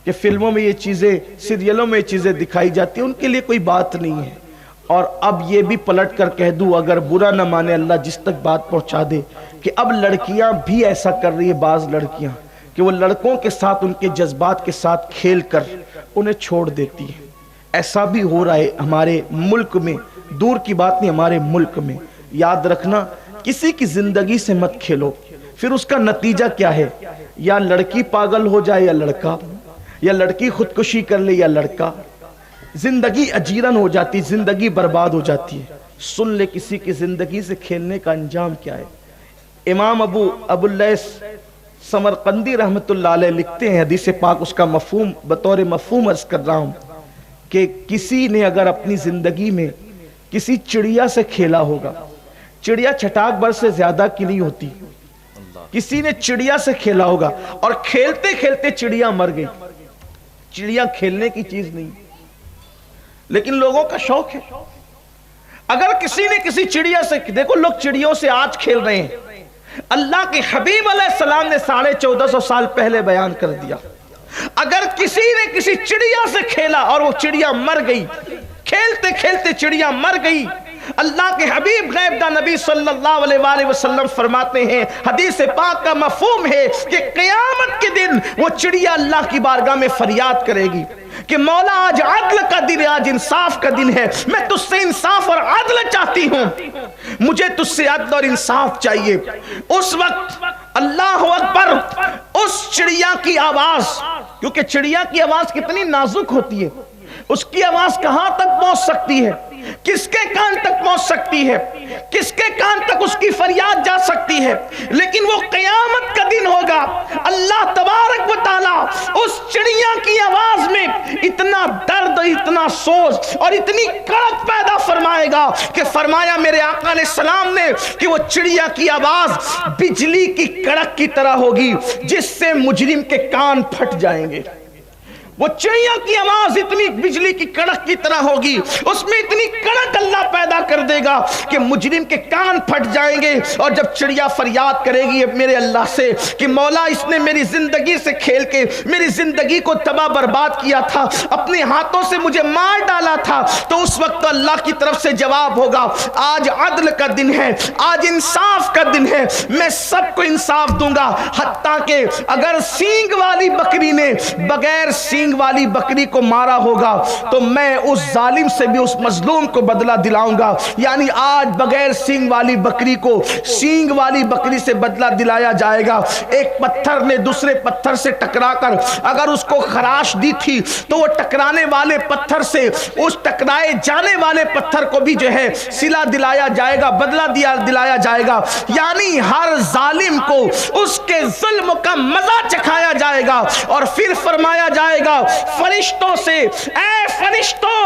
کہ فلموں میں یہ چیزیں، سیریلوں میں یہ چیزیں دکھائی جاتی ہیں، ان کے لیے کوئی بات نہیں ہے۔ اور اب یہ بھی پلٹ کر کہہ دوں، اگر برا نہ مانے اللہ، جس تک بات پہنچا دے کہ اب لڑکیاں بھی ایسا کر رہی ہے، بعض لڑکیاں کہ وہ لڑکوں کے ساتھ ان کے جذبات کے ساتھ کھیل کر انہیں چھوڑ دیتی ہے۔ ایسا بھی ہو رہا ہے ہمارے ملک میں، دور کی بات نہیں، ہمارے ملک میں۔ یاد رکھنا کسی کی زندگی سے مت کھیلو، پھر اس کا نتیجہ کیا ہے؟ یا لڑکی پاگل ہو جائے یا لڑکا، یا لڑکی خودکشی کر لے یا لڑکا، زندگی اجیرن ہو جاتی، زندگی برباد ہو جاتی ہے۔ سن لے کسی کی زندگی سے کھیلنے کا انجام کیا ہے۔ امام ابو اللیث سمرقندی رحمت اللہ علیہ لکھتے ہیں، حدیث پاک اس کا مفہوم بطور مفہوم عرض کر رہا ہوں، کہ کسی نے اگر اپنی زندگی میں کسی چڑیا سے کھیلا ہوگا، چڑیا چھٹاک بر سے زیادہ کی نہیں ہوتی، کسی نے چڑیا سے کھیلا ہوگا اور کھیلتے کھیلتے چڑیا مر گئی۔ چڑیا کھیلنے کی چیز نہیں، لیکن لوگوں کا شوق ہے۔ اگر کسی نے کسی چڑیا سے، دیکھو لوگ چڑیوں سے آج کھیل رہے ہیں، اللہ کے حبیب علیہ السلام نے 1450 سال پہلے بیان کر دیا، اگر کسی نے کسی چڑیا سے کھیلا اور وہ چڑیا مر گئی، کھیلتے کھیلتے چڑیا مر گئی، اللہ کے حبیب غیب دا نبی صلی اللہ علیہ وآلہ وسلم فرماتے ہیں، حدیث پاک کا مفہوم ہے کہ قیامت کے دن وہ چڑیا اللہ کی بارگاہ میں فریاد کرے گی کہ مولا آج عدل کا دن ہے، آج انصاف کا دن ہے، میں تجھ سے انصاف اور عدل چاہتی ہوں، مجھے تجھ سے عدل اور انصاف چاہیے۔ اس وقت اللہ اکبر، اس چڑیا کی آواز، کیونکہ چڑیا کی آواز کتنی نازک ہوتی ہے، اس کی آواز کہاں تک پہنچ سکتی ہے، کس کے کان تک پہنچ سکتی ہے، کس کے کان تک اس کی فریاد جا سکتی ہے، لیکن وہ قیامت کا دن ہوگا، اللہ تبارک و تعالی اس چڑیا کی آواز میں اتنا درد، اتنا سوز اور اتنی کڑک پیدا فرمائے گا کہ فرمایا میرے آقا علیہ السلام نے کہ وہ چڑیا کی آواز بجلی کی کڑک کی طرح ہوگی جس سے مجرم کے کان پھٹ جائیں گے۔ وہ چڑیا کی آواز اتنی بجلی کی کڑک کی طرح ہوگی، اس میں اتنی کڑک اللہ پیدا کر دے گا کہ مجرم کے کان پھٹ جائیں گے۔ اور جب چڑیا فریاد کرے گی میرے اللہ سے کہ مولا اس نے میری زندگی سے کھیل کے میری زندگی کو تباہ برباد کیا تھا، اپنے ہاتھوں سے مجھے مار ڈالا تھا، تو اس وقت اللہ کی طرف سے جواب ہوگا آج عدل کا دن ہے، آج انصاف کا دن ہے، میں سب کو انصاف دوں گا، حتیٰ کہ اگر سینگ والی بکری نے بغیر سینگ والی بکری کو مارا ہوگا تو میں اس ظالم سے بھی اس مظلوم کو بدلہ دلاؤں گا۔ یعنی آج بغیر سینگ والی بکری کو سینگ والی بکری سے بدلہ دلایا جائے گا۔ ایک پتھر نے دوسرے پتھر سے ٹکرا کر اگر اس کو خراش دی تھی تو وہ ٹکرانے والے پتھر سے اس ٹکرائے جانے والے پتھر کو بھی جو ہے صلہ دلایا جائے گا، بدلہ دلایا جائے گا۔ یعنی ہر ظالم کو اس کے ظلم کا مزہ چکھایا جائے گا، اور پھر فرمایا جائے گا فرشتوں سے، اے فرشتوں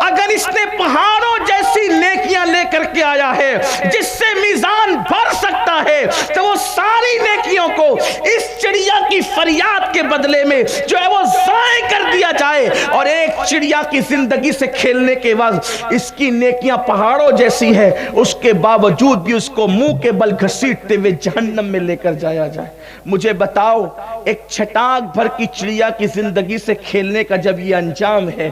اگر اس نے پہاڑوں جیسی نیکیاں لے کر کے آیا ہے جس سے میزان بھر سکتا ہے، تو وہ ساری نیکیوں کو اس چڑیا کی فریاد کے بدلے میں جو ہے وہ ضائع کر دیا جائے، اور ایک چڑیا کی زندگی سے کھیلنے کے بعد اس کی نیکیاں پہاڑوں جیسی ہے، اس کے باوجود بھی اس کو منہ کے بل گھسیٹتے ہوئے جہنم میں لے کر جایا جائے۔ مجھے بتاؤ ایک چھٹاک بھر کی چڑیا کی زندگی سے کھیلنے کا جب یہ انجام ہے،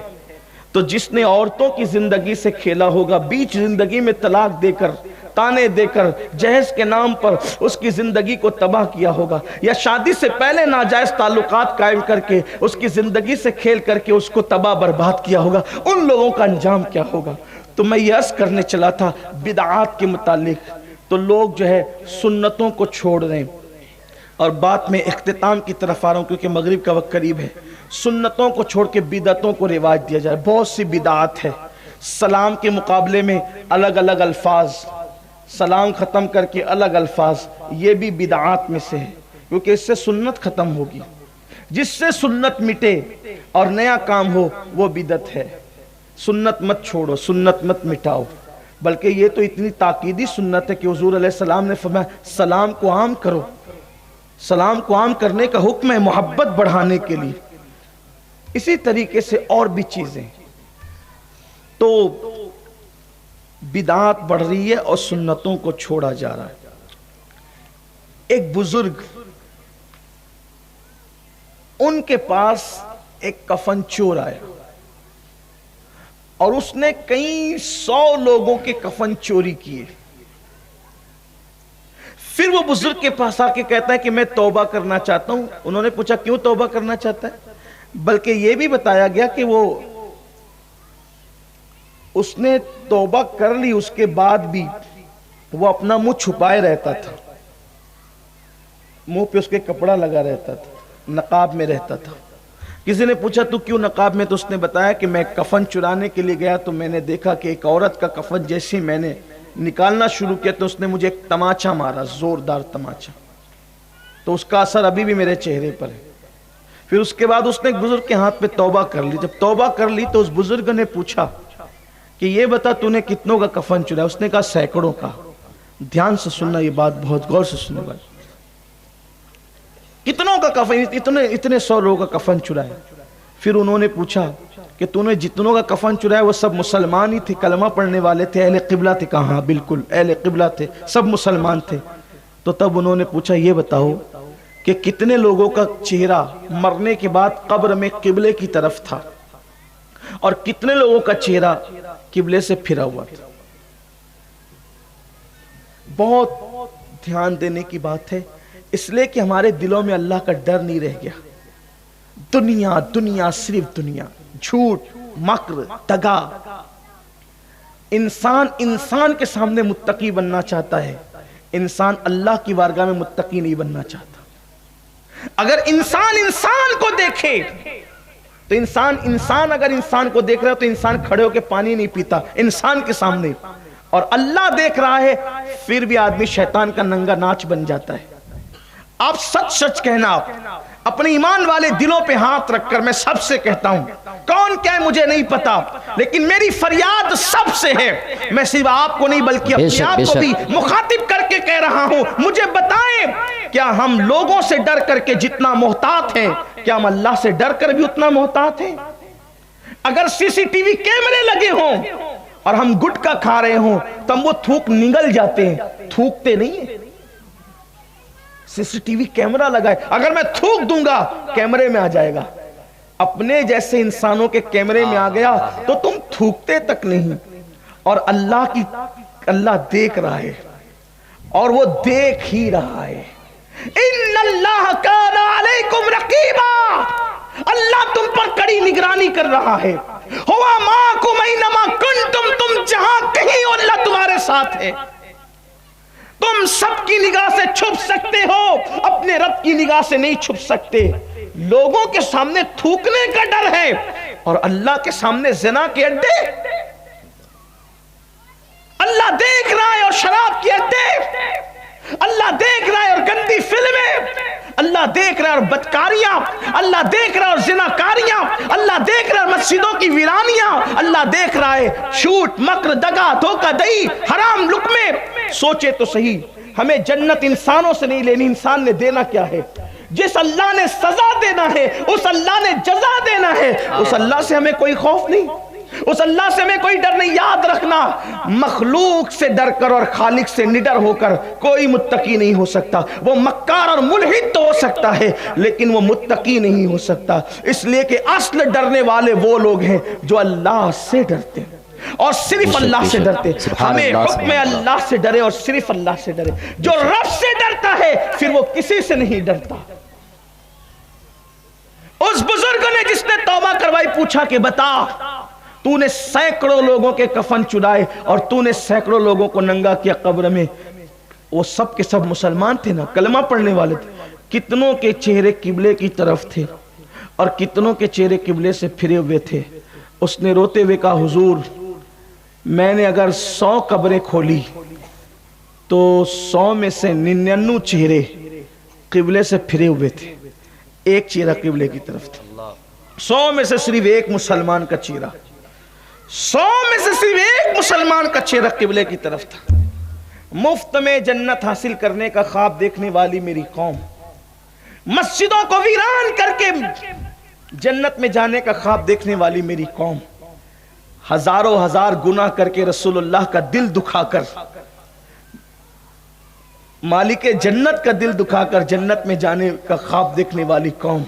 تو جس نے عورتوں کی زندگی سے کھیلا ہوگا، بیچ زندگی میں طلاق دے کر، تانے دے کر، جہیز کے نام پر اس کی زندگی کو تباہ کیا ہوگا، یا شادی سے پہلے ناجائز تعلقات قائم کر کے اس کی زندگی سے کھیل کر کے اس کو تباہ برباد کیا ہوگا، ان لوگوں کا انجام کیا ہوگا۔ تو میں یہ عرض کرنے چلا تھا بدعات کے متعلق، تو لوگ جو ہے سنتوں کو چھوڑ رہے ہیں، اور بات میں اختتام کی طرف آ رہا ہوں کیونکہ مغرب کا وقت قریب ہے۔ سنتوں کو چھوڑ کے بدعتوں کو رواج دیا جائے، بہت سی بدعات ہے۔ سلام کے مقابلے میں الگ الگ الفاظ، سلام ختم کر کے الگ الفاظ، یہ بھی بدعات میں سے ہے، کیونکہ اس سے سنت ختم ہوگی۔ جس سے سنت مٹے اور نیا کام ہو وہ بدعت ہے۔ سنت مت چھوڑو، سنت مت مٹاؤ، بلکہ یہ تو اتنی تاکیدی سنت ہے کہ حضور علیہ السلام نے فرمایا سلام کو عام کرو۔ سلام کو عام کرنے کا حکم ہے محبت بڑھانے کے لیے۔ اسی طریقے سے اور بھی چیزیں، تو بدعات بڑھ رہی ہے اور سنتوں کو چھوڑا جا رہا ہے۔ ایک بزرگ، ان کے پاس ایک کفن چور آیا اور اس نے کئی 100 لوگوں کے کفن چوری کیے، پھر وہ بزرگ کے پاس آ کے کہتا ہے کہ میں توبہ کرنا چاہتا ہوں. انہوں نے پوچھا کیوں توبہ کرنا چاہتا ہے؟ بلکہ یہ بھی بتایا گیا کہ اس نے توبہ کر لی، اس کے بعد بھی وہ اپنا منہ چھپائے رہتا تھا، منہ پہ اس کے کپڑا لگا رہتا تھا، نقاب میں رہتا تھا. کسی نے پوچھا تو کیوں نقاب میں؟ تو اس نے بتایا کہ میں کفن چرانے کے لیے گیا تو میں نے دیکھا کہ ایک عورت کا کفن جیسے میں نے نکالنا شروع کیا تو اس نے مجھے ایک تماچا مارا، زوردار تماچا، تو اس کا اثر ابھی بھی میرے چہرے پر ہے. پھر اس کے بعد اس نے ایک بزرگ کے ہاتھ پہ توبہ کر لی. جب توبہ کر لی تو اس بزرگ نے پوچھا کہ یہ بتا تو نے کتنوں کا کفن چرایا؟ اس نے کہا سینکڑوں کا. دھیان سے سننا یہ بات، بہت غور سے سننے والی. کتنوں کا کفن؟ اتنے 100 لوگوں کا کفن چرایا. پھر انہوں نے پوچھا کہ تو نے جتنوں کا کفن چرایا وہ سب مسلمان ہی تھے، کلمہ پڑھنے والے تھے، اہل قبلہ تھے؟ کہا ہاں بالکل اہل قبلہ تھے، سب مسلمان تھے. تو تب انہوں نے پوچھا یہ بتاؤ کہ کتنے لوگوں کا چہرہ مرنے کے بعد قبر میں قبلے کی طرف تھا اور کتنے لوگوں کا چہرہ قبلے سے پھرا ہوا تھا؟ بہت دھیان دینے کی بات ہے، اس لیے کہ ہمارے دلوں میں اللہ کا ڈر نہیں رہ گیا. دنیا دنیا صرف دنیا، جھوٹ، مکر، دغا. انسان کے سامنے متقی بننا چاہتا ہے، انسان اللہ کی بارگاہ میں متقی نہیں بننا چاہتا. اگر انسان کو دیکھے تو انسان اگر انسان کو دیکھ رہا ہے تو انسان کھڑے ہو کے پانی نہیں پیتا انسان کے سامنے، اور اللہ دیکھ رہا ہے پھر بھی آدمی شیطان کا ننگا ناچ بن جاتا ہے. آپ سچ کہنا، اپنے ایمان والے دلوں پہ ہاتھ رکھ کر میں سب سے کہتا ہوں، کون کیا ہے مجھے نہیں پتا، لیکن میری فریاد سب سے ہے. میں صرف آپ کو نہیں بلکہ اپنے آپ کو بھی مخاطب کر کے کہہ رہا ہوں، مجھے بتائیں کیا ہم لوگوں سے ڈر کر کے جتنا محتاط ہیں، کیا ہم اللہ سے ڈر کر بھی اتنا محتاط ہیں؟ اگر CCTV کیمرے لگے ہوں اور ہم گٹکا کھا رہے ہوں تو ہم وہ تھوک نگل جاتے ہیں، تھوکتے نہیں ہیں. CCTV کیمرہ لگا ہے، اگر میں تھوک دوں گا کیمرے میں آ جائے گا. اپنے جیسے انسانوں کے کیمرے میں آ گیا تو تم تھوکتے تک نہیں. اور اللہ دیکھ رہا ہے، اور وہ دیکھ ہی رہا ہے. ان اللہ کان علیکم رقیبا، اللہ تم پر کڑی نگرانی کر رہا ہے. ہوا معکم اینما کنتم، تم جہاں کہیں ہو اللہ تمہارے ساتھ ہے. تم سب کی نگاہ سے چھپ سکتے ہو، اپنے رب کی نگاہ سے نہیں چھپ سکتے. لوگوں کے سامنے تھوکنے کا ڈر ہے اور اللہ کے سامنے زنا کے اڈے. اللہ دیکھ رہا ہے اور شراب کے اڈے، اللہ دیکھ رہا ہے اور گندی فلمیں، اللہ دیکھ رہا ہے اور بدکاریاں، اللہ دیکھ رہا ہے اور زناکاریاں، اللہ دیکھ رہا ہے مسجدوں کی ویرانیاں، اللہ دیکھ رہا ہے جھوٹ، مکر، دغا، دھوکہ دہی، حرام لقمے. سوچے تو صحیح، ہمیں جنت انسانوں سے نہیں لینی، انسان نے دینا کیا ہے؟ جس اللہ نے سزا دینا ہے، اس اللہ نے جزا دینا ہے، اس اللہ سے ہمیں کوئی خوف نہیں، اس اللہ سے ہمیں کوئی ڈر نہیں. یاد رکھنا، مخلوق سے ڈر کر اور خالق سے نڈر ہو کر کوئی متقی نہیں ہو سکتا. وہ مکار اور ملحد تو ہو سکتا ہے لیکن وہ متقی نہیں ہو سکتا، اس لیے کہ اصل ڈرنے والے وہ لوگ ہیں جو اللہ سے ڈرتے ہیں اور صرف اللہ سے ڈرتے. ہمیں حکم اللہ سے ڈرے اور صرف اللہ سے ڈرے. جو رب سے ڈرتا ہے پھر وہ کسی سے نہیں ڈرتا. اس بزرگ نے جس نے توبہ کروائی پوچھا کہ بتا، تو نے سینکڑوں لوگوں کے کفن چرائے اور تو نے سینکڑوں لوگوں کو ننگا کیا قبر میں، وہ سب کے سب مسلمان تھے نا، کلمہ پڑھنے والے تھے. کتنوں کے چہرے قبلے کی طرف تھے اور کتنوں کے چہرے قبلے سے پھرے ہوئے تھے. اس نے روتے ہوئے کہا حضور میں نے اگر 100 قبریں کھولی تو 100 میں سے 99 چہرے قبلے سے پھرے ہوئے تھے، ایک چہرہ قبلے کی طرف تھا. 100 میں سے صرف ایک مسلمان کا چہرہ، 100 میں سے صرف ایک مسلمان کا چہرہ قبلے کی طرف تھا. مفت میں جنت حاصل کرنے کا خواب دیکھنے والی میری قوم، مسجدوں کو ویران کر کے جنت میں جانے کا خواب دیکھنے والی میری قوم، ہزاروں ہزار گناہ کر کے رسول اللہ کا دل دکھا کر، مالک جنت کا دل دکھا کر جنت میں جانے کا خواب دیکھنے والی قوم،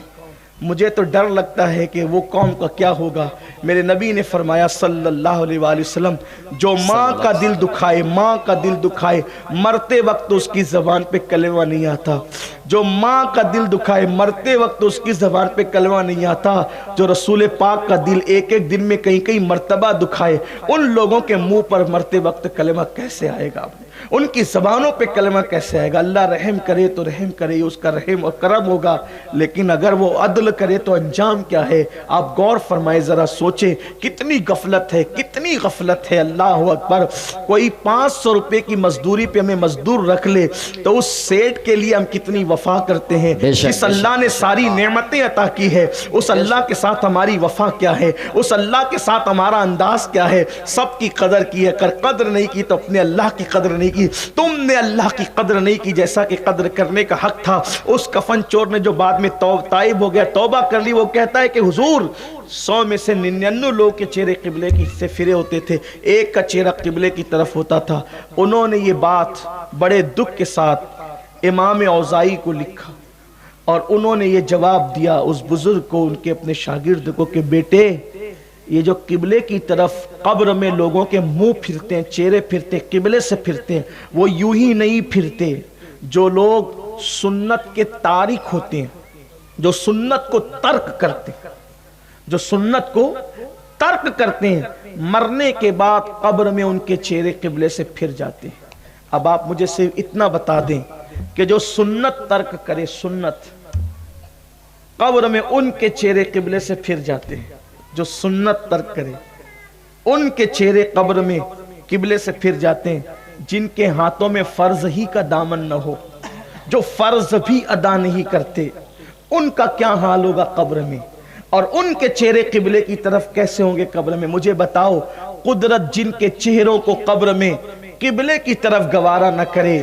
مجھے تو ڈر لگتا ہے کہ وہ قوم کا کیا ہوگا۔ میرے نبی نے فرمایا صلی اللہ علیہ وآلہ وسلم، جو ماں کا دل دکھائے، ماں کا دل دکھائے، مرتے وقت اس کی زبان پہ کلمہ نہیں آتا۔ جو ماں کا دل دکھائے، مرتے وقت اس کی زبان پہ کلمہ نہیں آتا۔ جو رسول پاک کا دل ایک ایک دن میں کئی کئی مرتبہ دکھائے، ان لوگوں کے منہ پر مرتے وقت کلمہ کیسے آئے گا؟ ان کی زبانوں پہ کلمہ کیسے آئے گا؟ اللہ رحم کرے تو رحم کرے، اس کا رحم اور کرم ہوگا، لیکن اگر وہ عدل کرے تو انجام کیا ہے؟ آپ غور فرمائے، ذرا سوچیں، کتنی غفلت ہے، کتنی غفلت ہے۔ اللہ اکبر۔ کوئی 500 روپے کی مزدوری پہ ہمیں مزدور رکھ لے تو اس سیٹ کے لیے ہم کتنی وفا کرتے ہیں۔ جس اللہ نے ساری نعمتیں عطا کی ہے، اس اللہ کے ساتھ ہماری وفا کیا ہے؟ اس اللہ کے ساتھ ہمارا انداز کیا ہے؟ سب کی قدر کی ہے، قدر نہیں کی تو اپنے اللہ کی قدر نہیں کی۔ تم نے اللہ کی قدر نہیں کی جیسا کہ قدر کرنے کا حق تھا۔ اس کفن چور نے جو بعد میں تائب ہو گیا، توبہ کر لی، وہ کہتا ہے کہ حضور 100 میں سے 99 لوگ کے چہرے قبلے کی سے پھرے ہوتے تھے، ایک کا چہرہ قبلے کی طرف ہوتا تھا۔ انہوں نے یہ بات بڑے دکھ کے ساتھ امام اوزاعی کو لکھا اور انہوں نے یہ جواب دیا اس بزرگ کو، ان کے اپنے شاگرد کو، کہ بیٹے یہ جو قبلے کی طرف قبر میں لوگوں کے منہ پھرتے ہیں، چہرے پھرتے ہیں، قبلے سے پھرتے ہیں، وہ یوں ہی نہیں پھرتے۔ جو لوگ سنت کے تارک ہوتے ہیں، جو سنت کو ترک کرتے ہیں، جو سنت کو ترک کرتے ہیں، مرنے کے بعد قبر میں ان کے چہرے قبلے سے پھر جاتے ہیں۔ اب آپ مجھے صرف اتنا بتا دیں کہ جو سنت ترک کرے، سنت، قبر میں ان کے چہرے قبلے سے پھر جاتے ہیں۔ جو سنت ترک کرے ان کے چہرے قبر میں قبلے سے پھر جاتے ہیں۔ جن کے ہاتھوں میں فرض ہی کا دامن نہ ہو، جو فرض بھی ادا نہیں کرتے، ان کا کیا حال ہوگا قبر میں؟ اور ان کے چہرے قبلے کی طرف کیسے ہوں گے قبر میں؟ مجھے بتاؤ، قدرت جن کے چہروں کو قبر میں قبلے کی طرف گوارا نہ کرے،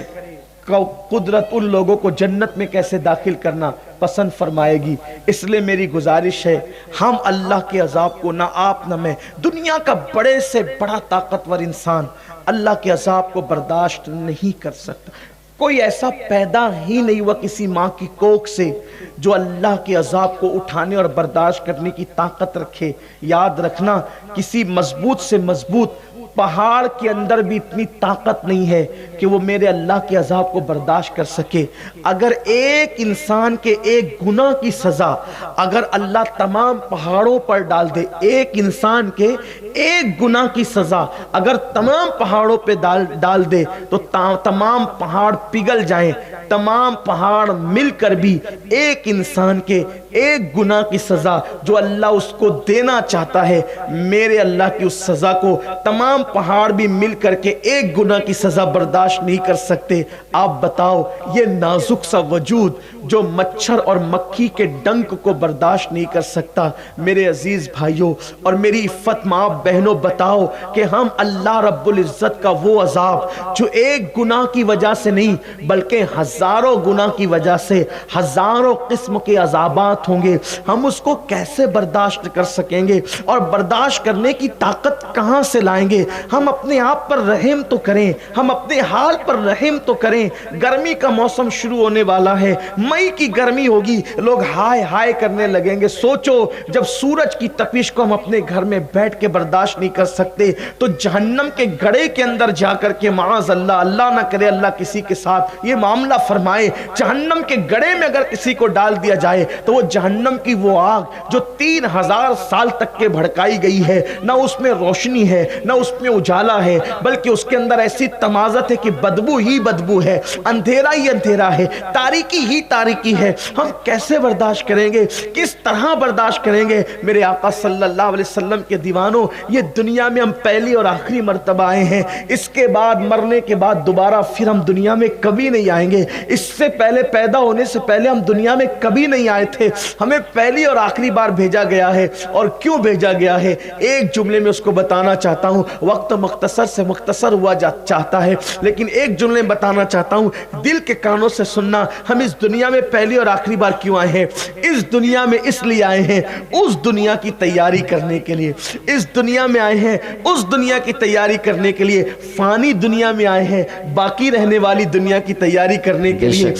قدرت ان لوگوں کو جنت میں کیسے داخل کرنا پسند فرمائے گی؟ اس لیے میری گزارش ہے، ہم اللہ کے عذاب کو، نہ آپ نہ میں، دنیا کا بڑے سے بڑا طاقتور انسان اللہ کے عذاب کو برداشت نہیں کر سکتا۔ کوئی ایسا پیدا ہی نہیں ہوا کسی ماں کی کوکھ سے جو اللہ کے عذاب کو اٹھانے اور برداشت کرنے کی طاقت رکھے۔ یاد رکھنا، کسی مضبوط سے مضبوط پہاڑ کے اندر بھی اتنی طاقت نہیں ہے کہ وہ میرے اللہ کے عذاب کو برداشت کر سکے۔ اگر ایک انسان کے ایک گناہ کی سزا اگر اللہ تمام پہاڑوں پر ڈال دے، ایک انسان کے ایک گناہ کی سزا اگر تمام پہاڑوں پہ ڈال دے تو تمام پہاڑ پگھل جائیں، تمام پہاڑ مل کر بھی ایک انسان کے ایک گناہ کی سزا جو اللہ اس کو دینا چاہتا ہے، میرے اللہ کی اس سزا کو تمام پہاڑ بھی مل کر کے ایک گناہ کی سزا برداشت نہیں کر سکتے۔ آپ بتاؤ، یہ نازک سا وجود جو مچھر اور مکھی کے ڈنک کو برداشت نہیں کر سکتا، میرے عزیز بھائیوں اور میری عفت ماں بہنوں، بتاؤ کہ ہم اللہ رب العزت کا وہ عذاب جو ایک گناہ کی وجہ سے نہیں بلکہ ہزاروں گناہ کی وجہ سے ہزاروں قسم کے عذابات ہوں گے، ہم اس کو کیسے برداشت کر سکیں گے؟ اور برداشت کرنے کی طاقت کہاں سے لائیں گے؟ ہم اپنے آپ پر رحم تو کریں، ہم اپنے حال پر رحم تو کریں۔ گرمی کا موسم شروع ہونے والا ہے، مئی کی گرمی ہوگی، لوگ ہائے ہائے کرنے لگیں گے۔ سوچو، جب سورج کی تپش کو ہم اپنے گھر میں بیٹھ کے برداشت نہیں کر سکتے تو جہنم کے گڑھے کے اندر جا کر کے، معاذ اللہ، اللہ نہ کرے اللہ کسی کے ساتھ یہ معاملہ فرمائے، جہنم کے گڑھے میں اگر کسی کو ڈال دیا جائے تو وہ جہنم کی وہ آگ جو 3000 سال تک کے بھڑکائی گئی ہے، نہ اس میں روشنی ہے نہ اس میں اجالا ہے، بلکہ اس کے اندر ایسی تمازت ہے کہ بدبو ہی بدبو ہے، اندھیرا ہی اندھیرا ہے، تاریکی ہی تاریکی ہے۔ ہم کیسے برداشت کریں گے؟ کس طرح برداشت کریں گے؟ میرے آقا صلی اللہ علیہ وسلم کے دیوانوں، یہ دنیا میں ہم پہلی اور آخری مرتبہ آئے ہیں، اس کے بعد مرنے کے بعد دوبارہ پھر ہم دنیا میں کبھی نہیں آئیں گے۔ اس سے پہلے، پیدا ہونے سے پہلے ہم دنیا میں کبھی نہیں آئے تھے، ہمیں پہلی اور آخری بار بھیجا گیا ہے۔ اور کیوں بھیجا گیا ہے؟ ایک جملے میں اس کو بتانا چاہتا ہوں، وقت مختصر سے مختصر ہوا چاہتا ہے، لیکن ایک جملے بتانا چاہتا ہوں، دل کے کانوں سے سننا۔ ہم اس دنیا میں پہلی اور آخری بار کیوں آئے ہیں؟ اس دنیا میں اس لیے آئے ہیں اس دنیا کی تیاری کرنے کے لیے، اس دنیا میں آئے ہیں اس دنیا کی تیاری کرنے کے لیے، فانی دنیا میں آئے ہیں باقی رہنے والی دنیا کی تیاری کرنے کے لیے،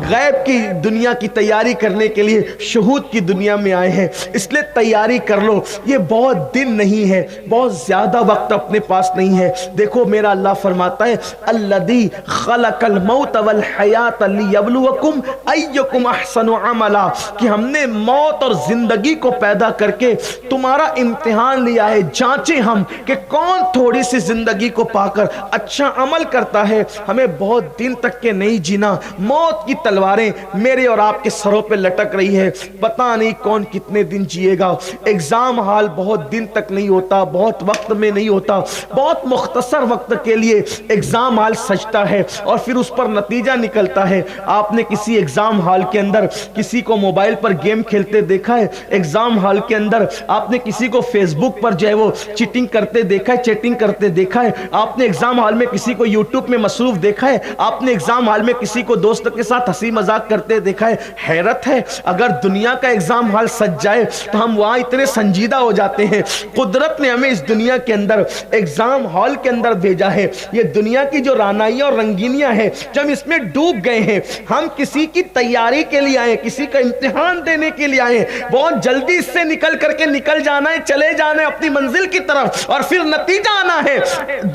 غیب کی دنیا کی تیاری کرنے کے لیے شہود کی دنیا میں آئے ہیں۔ اس لیے تیاری کر لو، یہ بہت دن نہیں ہے، بہت زیادہ وقت اپنے پاس نہیں ہے۔ دیکھو میرا اللہ فرماتا ہے الذی خلق الموت والحیات لیبلوکم ایکم احسن عملا، کہ ہم نے موت اور زندگی کو پیدا کر کے تمہارا امتحان لیا ہے، جانچیں ہم کہ کون تھوڑی سی زندگی کو پا کر اچھا عمل کرتا ہے۔ ہمیں بہت دن تک کے نہیں جینا، موت کی تلواریں میرے اور آپ کے سروں پہ لٹک رہی ہے، پتہ نہیں کون کتنے دن جیے گا۔ ایگزام حال بہت دن تک نہیں ہوتا، بہت وقت میں نہیں ہوتا، بہت مختصر وقت کے لیے ایگزام حال سجتا ہے اور پھر اس پر نتیجہ نکلتا ہے۔ آپ نے کسی ایگزام حال کے اندر کسی کو موبائل پر گیم کھیلتے دیکھا ہے؟ ایگزام حال کے اندر آپ نے کسی کو فیس بک پر جو ہے وہ چیٹنگ کرتے دیکھا ہے، چیٹنگ کرتے دیکھا ہے؟ آپ نے ایگزام حال میں کسی کو یوٹیوب میں مصروف دیکھا ہے؟ آپ نے ایگزام حال میں کسی کو دوست کے ساتھ ہنسی مذاق کرتے دیکھا ہے؟ حیرت ہے، اگر دنیا کا ایگزام حال سج جائے تو ہم وہاں اتنے سنجیدہ ہو جاتے ہیں۔ قدرت نے ہمیں اس دنیا کے اندر ایگزام ہال کے اندر بھیجا ہے۔ یہ دنیا کی جو رانائیاں اور رنگینیاں ہیں، جب اس میں ڈوب گئے ہیں، ہم کسی کی تیاری کے لیے آئے، کسی کا امتحان دینے کے لیے آئے، بہت جلدی اس سے نکل کر کے نکل جانا ہے، چلے جانا ہے اپنی منزل کی طرف اور پھر نتیجہ آنا ہے۔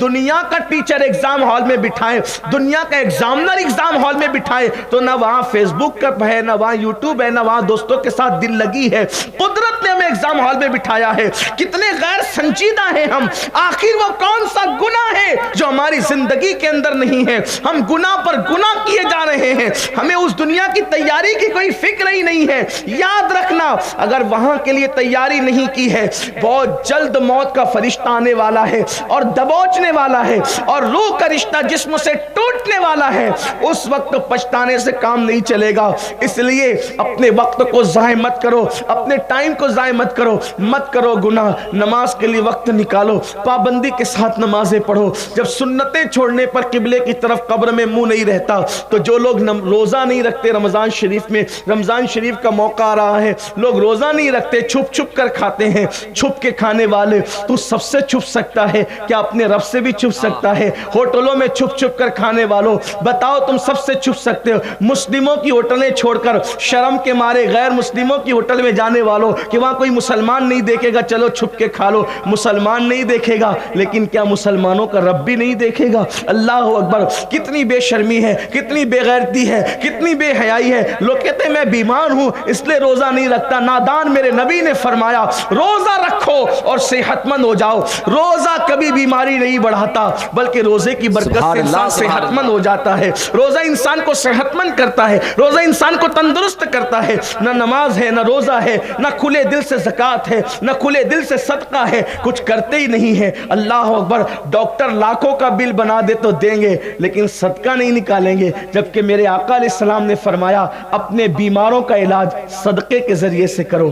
دنیا کا ٹیچر ایگزام ہال میں بٹھائے، دنیا کا ایگزامنر ایگزام ہال میں بٹھائے تو نہ وہاں فیس بک ہے، نہ وہاں یوٹیوب ہے، نہ وہاں دوستوں کے ساتھ دل لگی ہے۔ قدرت نے ہمیں ایگزام ہال میں بٹھایا ہے۔ کتنے غیر سنجیدہ ہیں ہم۔ آخر وہ کون سا گناہ ہے جو ہماری زندگی کے اندر نہیں ہے؟ ہم گناہ پر گناہ کیے جا رہے ہیں، ہمیں اس دنیا کی تیاری کی کوئی فکر ہی نہیں ہے۔ یاد رکھنا، اگر وہاں کے لیے تیاری نہیں کی ہے، بہت جلد موت کا فرشتہ آنے والا ہے اور دبوچنے والا ہے اور روح کا رشتہ جسم سے ٹوٹنے والا ہے۔ اس وقت پچھتانے سے کام نہیں چلے گا۔ اس لیے اپنے وقت کو ضائع مت کرو، اپنے ٹائم کو ضائع مت کرو گناہ۔ نماز کے لیے وقت نکالو، پابندی کے ساتھ نمازیں پڑھو۔ جب سنتیں چھوڑنے پر قبلے کی طرف قبر میں منہ نہیں رہتا تو جو لوگ روزہ نہیں رکھتے، رمضان شریف میں، رمضان شریف کا موقع آ رہا ہے، لوگ روزہ نہیں رکھتے، چھپ چھپ کر کھاتے ہیں، چھپ کے کھانے والے، تو سب سے چھپ سکتا ہے کیا اپنے رب سے بھی چھپ سکتا ہے؟ ہوٹلوں میں چھپ چھپ کر کھانے والوں، بتاؤ تم سب سے چھپ سکتے ہو؟ مسلموں کی ہوٹلیں چھوڑ کر شرم کے مارے غیر مسلموں کی ہوٹل میں جانے والوں کہ وہاں کوئی مسلمان نہیں دیکھے گا، چلو چھپ کے کھا لو۔ مسلمان نہیں دیکھے گا، لیکن کیا مسلمانوں کا رب بھی نہیں دیکھے گا؟ اللہ اکبر! کتنی بے شرمی ہے، کتنی بے غیرتی ہے، کتنی بے حیائی ہے۔ لوگ کہتے ہیں میں بیمار ہوں اس لیے روزہ نہیں رکھتا۔ نادان! میرے نبی نے فرمایا روزہ رکھو اور صحت مند ہو جاؤ۔ روزہ کبھی بیماری نہیں بڑھاتا، بلکہ روزے کی برکت سے انسان صحت مند ہو جاتا ہے۔ روزہ انسان کو صحت مند کرتا ہے، روزہ انسان کو تندرست کرتا ہے۔ نہ نماز ہے، نہ روزہ ہے، نہ کھلے دل سے زکوٰۃ ہے، نہ کھلے دل سے صدقہ ہے، کچھ کرتے ہی نہیں ہے۔ اللہ اکبر! ڈاکٹر لاکھوں کا بل بنا دے تو دیں گے، لیکن صدقہ نہیں نکالیں گے، جبکہ میرے آقا علیہ السلام نے فرمایا اپنے بیماروں کا علاج صدقے کے ذریعے سے کرو۔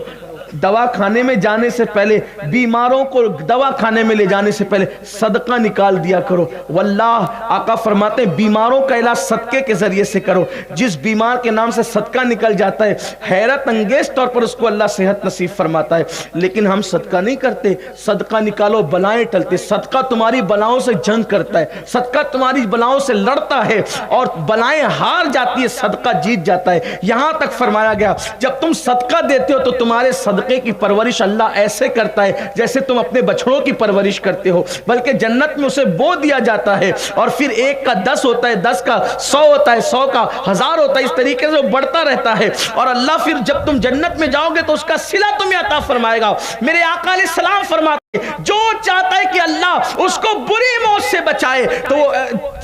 دوا کھانے میں جانے سے پہلے، بیماروں کو دوا کھانے میں لے جانے سے پہلے صدقہ نکال دیا کرو۔ واللہ آقا فرماتے ہیں بیماروں کا علاج صدقے کے ذریعے سے کرو۔ جس بیمار کے نام سے صدقہ نکل جاتا ہے، حیرت انگیز طور پر اس کو اللہ صحت نصیب فرماتا ہے، لیکن ہم صدقہ نہیں کرتے۔ صدقہ نکالو، بلائیں ٹلتے۔ صدقہ تمہاری بلاؤں سے جنگ کرتا ہے، صدقہ تمہاری بلاؤں سے لڑتا ہے اور بلائیں ہار جاتی ہے، صدقہ جیت جاتا ہے۔ یہاں تک فرمایا گیا جب تم صدقہ دیتے ہو تو تمہارے صدقے کی پرورش اللہ ایسے کرتا ہے جیسے تم اپنے بچڑوں کی پرورش کرتے ہو، بلکہ جنت میں اسے بو دیا جاتا ہے اور پھر 1 کا 10 ہوتا ہے، 10 کا 100 ہوتا ہے، 100 کا 1000 ہوتا ہے، اس طریقے سے وہ بڑھتا رہتا ہے اور اللہ پھر جب تم جنت میں جاؤ گے تو اس کا صلہ تمہیں عطا فرمائے گا۔ میرے آقا علیہ السلام فرماتے جو چاہتا ہے کہ اللہ اس کو بری موت سے بچائے تو وہ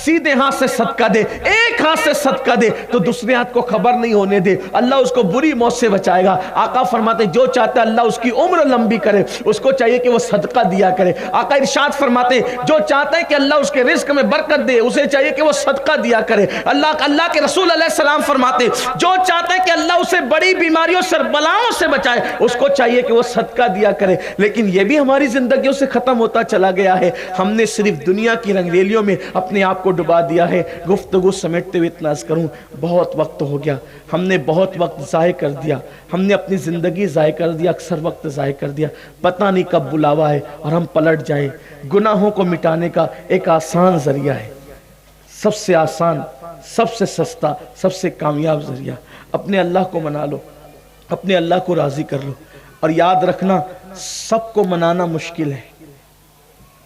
سیدھے ہاتھ سے صدقہ دے، ایک ہاتھ سے صدقہ دے تو دوسرے ہاتھ کو خبر نہیں ہونے دے، اللہ اس کو بری موت سے بچائے گا۔ آقا فرماتے جو چاہتا ہے اللہ اس کی عمر لمبی کرے، اس کو چاہیے کہ وہ صدقہ دیا کرے۔ آقا ارشاد فرماتے جو چاہتا ہے کہ اللہ اس کے رزق میں برکت دے، اسے چاہیے کہ وہ صدقہ دیا کرے۔ اللہ کے رسول علیہ السلام فرماتے جو چاہتا ہے کہ اللہ اسے بڑی بیماریوں سے، بلاؤں سے بچائے، اس کو چاہیے کہ وہ صدقہ دیا کرے۔ لیکن یہ بھی ہماری زندگیوں سے ختم ہوتا چلا گیا ہے. ہم نے صرف دنیا کی رنگریلیوں میں اپنے آپ کو ڈبا دیا ہے. گفتگو سمیٹتے ہوئے اتنا عرض کروں, بہت وقت ہو گیا, ہم نے بہت وقت ضائع کر دیا, ہم نے اپنی زندگی ضائع کر دیا, اکثر وقت ضائع کر دیا. پتہ نہیں کب بلاوا ہے اور ہم پلٹ جائیں. گناہوں کو مٹانے کا ایک آسان ذریعہ ہے, سب سے آسان, سب سے سستا, سب سے کامیاب ذریعہ. اپنے اللہ کو منا لو, اپنے اللہ کو راضی کر لو. اور یاد رکھنا, سب کو منانا مشکل ہے,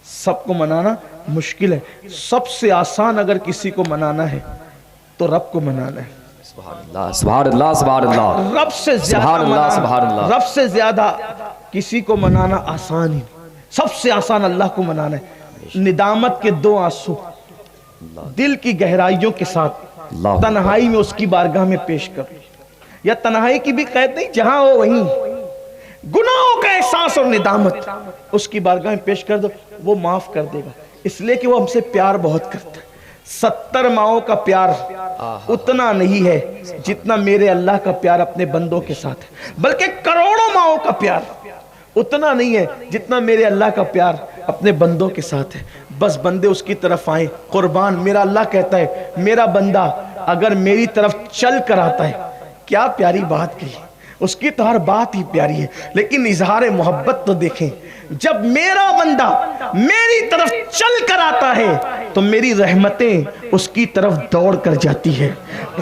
سب کو منانا مشکل ہے. سب سے آسان اگر کسی کو منانا ہے تو رب کو منانا ہے. سبحان اللہ سبحان اللہ سبحان اللہ. رب سے زیادہ سبحان اللہ منانا, سبحان اللہ. رب سے زیادہ کسی کو منانا آسان ہی, سب سے آسان اللہ کو منانا ہے. ندامت کے 2 آنسو دل کی گہرائیوں کے ساتھ تنہائی میں اس کی بارگاہ میں پیش کر, یا تنہائی کی بھی قید نہیں, جہاں ہو وہیں گناہوں کا احساس اور ندامت اس کی بارگاہ میں پیش کر دو, وہ معاف کر دے گا. اس لیے کہ وہ ہم سے پیار بہت کرتا ہے. 70 ماؤں کا پیار اتنا نہیں ہے جتنا میرے اللہ کا پیار اپنے بندوں کے ساتھ ہے, بلکہ کروڑوں ماؤں کا پیار اتنا نہیں ہے جتنا میرے اللہ کا پیار اپنے بندوں کے ساتھ ہے. بس بندے اس کی طرف آئیں قربان. میرا اللہ کہتا ہے میرا بندہ اگر میری طرف چل کر آتا ہے, کیا پیاری بات کی, اس کی تو ہر بات ہی پیاری ہے, لیکن اظہار محبت تو دیکھیں. جب میرا بندہ میری طرف چل کر آتا ہے تو میری رحمتیں اس کی طرف دوڑ کر جاتی ہے.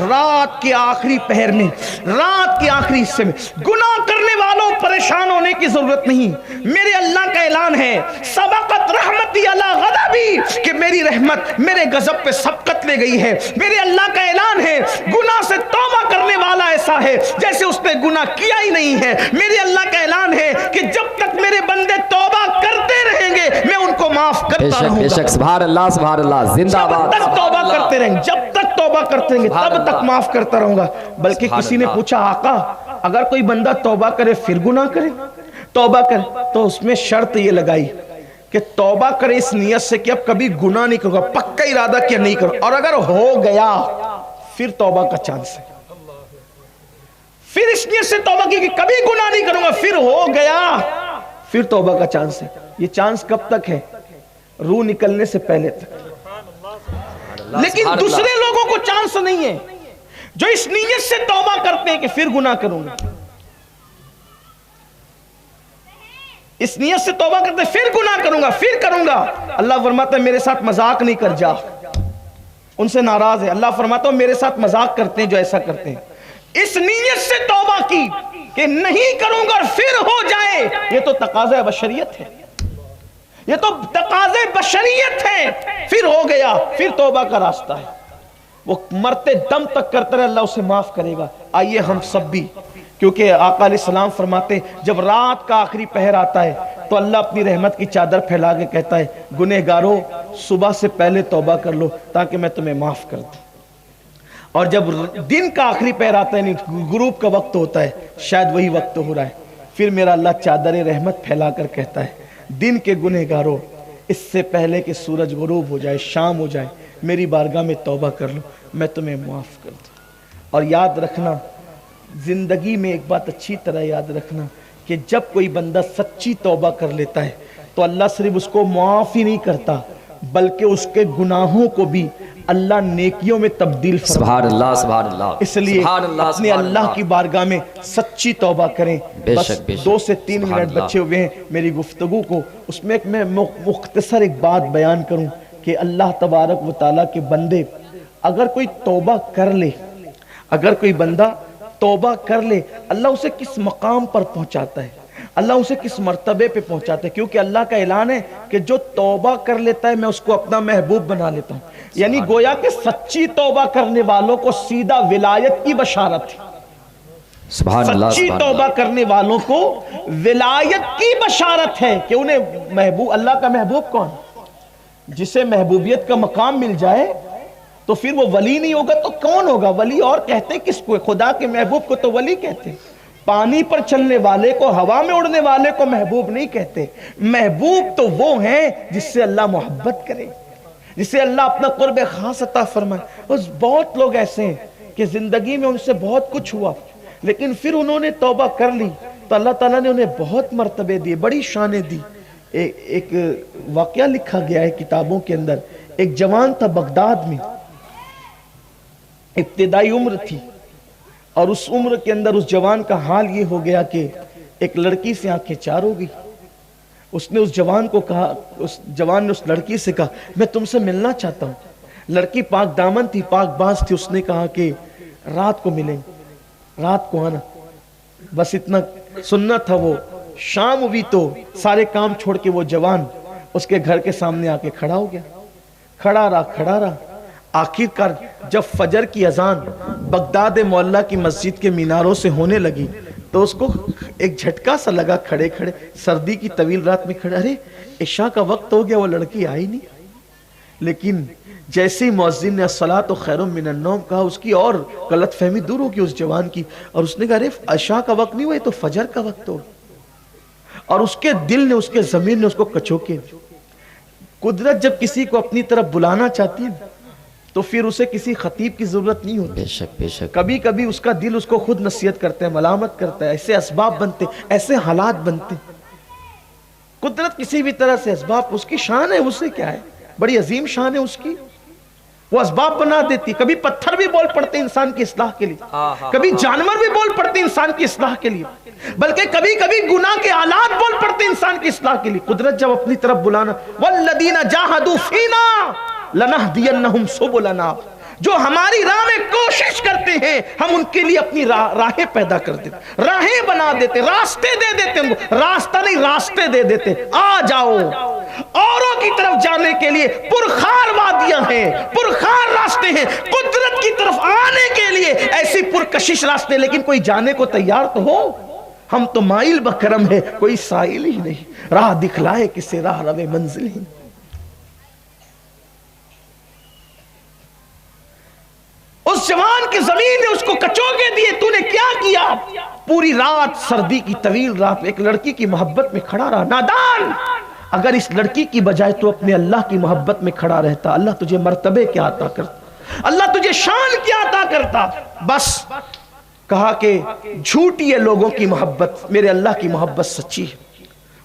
رات کے آخری پہر میں, رات کے آخری حصے میں گناہ کرنے والوں پریشان ہونے کی ضرورت نہیں. میرے اللہ کا اعلان ہے سبقت رحمتی علی غضبی, کہ میری رحمت میرے غضب پہ سبقت لے گئی ہے. میرے اللہ کا اعلان ہے گناہ سے توبہ کرنے والا ایسا ہے جیسے اس نے گناہ کیا ہی نہیں ہے. میرے اللہ کا اعلان ہے کہ جب تک میرے بندے توبہ کرتے رہیں گے میں ان کو معاف کرتا رہوں گا. بے شک سبحان اللہ سبحان اللہ. زندہ باد. جب تک توبہ کرتے رہیں گے, جب تک توبہ کرتے رہیں گے تب تک معاف کرتا رہوں گا. بلکہ کسی نے پوچھا آقا اگر کوئی بندہ توبہ کرے پھر گناہ کرے, توبہ کرے تو اس میں شرط یہ لگائی کہ توبہ کرے اس نیت سے کہ اب کبھی گناہ نہیں کروں گا, پکا ارادہ کیا نہیں کروں, اور اگر ہو گیا پھر توبہ کا چانس ہے. پھر اس نیت سے توبہ کی کہ کبھی گناہ نہیں کروں گا, پھر ہو گیا پھر توبہ کا چانس ہے. یہ چانس کب تک ہے؟ روح نکلنے سے پہلے تک. لیکن دوسرے لوگوں کو چانس نہیں ہے جو اس نیت سے توبہ کرتے ہیں کہ پھر گناہ کروں گا, اس نیت سے توبہ کرتے ہیں پھر گناہ کروں گا پھر کروں گا. اللہ فرماتا ہے میرے ساتھ مذاق نہیں کر جا, ان سے ناراض ہے. اللہ فرماتا ہے میرے ساتھ مذاق کرتے ہیں جو ایسا کرتے ہیں. اس نیت سے توبہ کی کہ نہیں کروں گا اور پھر ہو جائے, یہ تو تقاضۂ بشریت ہے, یہ تو تقاضۂ بشریت ہے. پھر ہو گیا پھر توبہ کا راستہ ہے, وہ مرتے دم تک کرتا رہے, اللہ اسے معاف کرے گا. آئیے ہم سب بھی, کیونکہ آقا علیہ السلام فرماتے جب رات کا آخری پہر آتا ہے تو اللہ اپنی رحمت کی چادر پھیلا کے کہتا ہے گنہگارو صبح سے پہلے توبہ کر لو تاکہ میں تمہیں معاف کر دوں. اور جب دن کا آخری پہر آتا ہے, غروب کا وقت ہوتا ہے, شاید وہی وقت ہو رہا ہے, پھر میرا اللہ چادر رحمت پھیلا کر کہتا ہے دن کے گنہگارو اس سے پہلے کہ سورج غروب ہو جائے, شام ہو جائے, میری بارگاہ میں توبہ کر لو, میں تمہیں معاف کر دوں. اور یاد رکھنا زندگی میں ایک بات اچھی طرح یاد رکھنا کہ جب کوئی بندہ سچی توبہ کر لیتا ہے تو اللہ صرف اس کو معاف ہی نہیں کرتا بلکہ اس کے گناہوں کو بھی اللہ نیکیوں میں تبدیل فرماتا ہے. سبحان اللہ سبحان اللہ. اس لیے اپنے اللہ کی بارگاہ میں سچی توبہ کریں. بس 2 سے 3 منٹ بچے ہوئے ہیں میری گفتگو کو, اس میں میں مختصر ایک بات بیان کروں کہ اللہ تبارک و تعالیٰ کے بندے اگر کوئی توبہ کر لے, اگر کوئی بندہ توبہ کر لے, اللہ اسے کس مقام پر پہنچاتا ہے, اللہ اسے کس مرتبے پہ پہنچاتا ہے. کیونکہ اللہ کا اعلان ہے کہ جو توبہ کر لیتا ہے میں اس کو اپنا محبوب بنا لیتا ہوں. یعنی گویا کہ سچی توبہ کرنے والوں کو سیدھا ولایت کی بشارت ہے. سچی توبہ کرنے والوں کو ولایت کی بشارت ہے کہ انہیں محبوب, اللہ کا محبوب کون, جسے محبوبیت کا مقام مل جائے تو پھر وہ ولی نہیں ہوگا تو کون ہوگا ولی؟ اور کہتے کس کو؟ خدا کے محبوب کو تو ولی کہتے ہیں. پانی پر چلنے والے کو, ہوا میں اڑنے والے کو محبوب نہیں کہتے. محبوب تو وہ ہیں جس سے اللہ محبت کرے, جسے اللہ اپنا قرب خاص عطا فرمائے. بہت لوگ ایسے ہیں کہ زندگی میں ان سے بہت کچھ ہوا لیکن پھر انہوں نے توبہ کر لی تو اللہ تعالیٰ نے انہیں بہت مرتبے دیے, بڑی شانیں دی. ایک واقعہ لکھا گیا ہے کتابوں کے اندر. ایک جوان تھا بغداد میں, ابتدائی عمر تھی, اور اس عمر کے اندر اس جوان کا حال یہ ہو گیا کہ ایک لڑکی سے آنکھیں چار ہو گئی. اس نے اس جوان کو کہا, اس جوان نے اس لڑکی سے کہا میں تم سے ملنا چاہتا ہوں. لڑکی پاک دامن تھی, پاک باز تھی. اس نے کہا کہ رات کو ملیں, رات کو آنا. بس اتنا سننا تھا. وہ شام ہوئی تو سارے کام چھوڑ کے وہ جوان اس کے گھر کے سامنے آ کے کھڑا ہو گیا. کھڑا رہا. آخر کار جب فجر کی اذان بغداد معلیٰ کی مسجد کے میناروں سے ہونے لگی تو اس کو ایک جھٹکا سا لگا. کھڑے سردی کی طویل رات میں کھڑے, ارے عشاء کا وقت ہو گیا, وہ لڑکی آئی نہیں. لیکن جیسے ہی مؤذن نے الصلاۃ خیر من النوم کہا, اس کی اور غلط فہمی دور ہوگی اس جوان کی, اور اس نے کہا ارے عشاء کا وقت نہیں ہوا, یہ تو فجر کا وقت ہو. اور اس کے دل نے, اس کے ضمیر نے اس کو کچوکے. قدرت جب کسی کو اپنی طرف بلانا چاہتی ہے تو پھر اسے کسی خطیب کی ضرورت نہیں ہوتی. بے شک بے شک. کبھی کبھی اس کا دل اس کو خود نصیحت کرتا ہے, ملامت کرتا ہے. ایسے اسباب بنتے, ایسے حالات بنتے. قدرت کسی بھی طرح سے اسباب, اس کی شان ہے, اسے کیا ہے, بڑی عظیم شان ہے اس کی, وہ اسباب بنا دیتی. کبھی پتھر بھی بول پڑتے انسان کی اصلاح کے لیے, کبھی جانور بھی بول پڑتے انسان کی اصلاح کے لیے, بلکہ کبھی کبھی گناہ کے آلات بول پڑتے انسان کی اصلاح کے لیے. قدرت جب اپنی طرف بلانا, والذین جاہدوا فینا لنہدینہم سبلنا, جو ہماری راہ میں کوشش کرتے ہیں ہم ان کے لیے اپنی راہیں پیدا کر دیتے, راہیں بنا دیتے, راستے دے دیتے. ان کو راستہ نہیں, راستے دے دیتے. آ جاؤ, اوروں کی طرف جانے کے لیے پرخار وادیاں ہیں, پرخار راستے ہیں. قدرت کی طرف آنے کے لیے ایسی پرکشش راستے, لیکن کوئی جانے کو تیار تو ہو. ہم تو مائل بکرم ہے, کوئی سائل ہی نہیں, راہ دکھلائے کسے راہ روے منزل ہی. اس جوان کی زمین نے اس کو کچوکے دیے. تو نے کیا کیا؟ پوری رات, سردی کی طویل رات میں ایک لڑکی کی محبت میں کھڑا رہا. نادان, اگر اس لڑکی کی بجائے تو اپنے اللہ کی محبت میں کھڑا رہتا, اللہ تجھے مرتبے کیا عطا کرتا, اللہ تجھے شان کیا عطا کرتا. بس کہا کہ جھوٹی ہے لوگوں کی محبت, میرے اللہ کی محبت سچی ہے.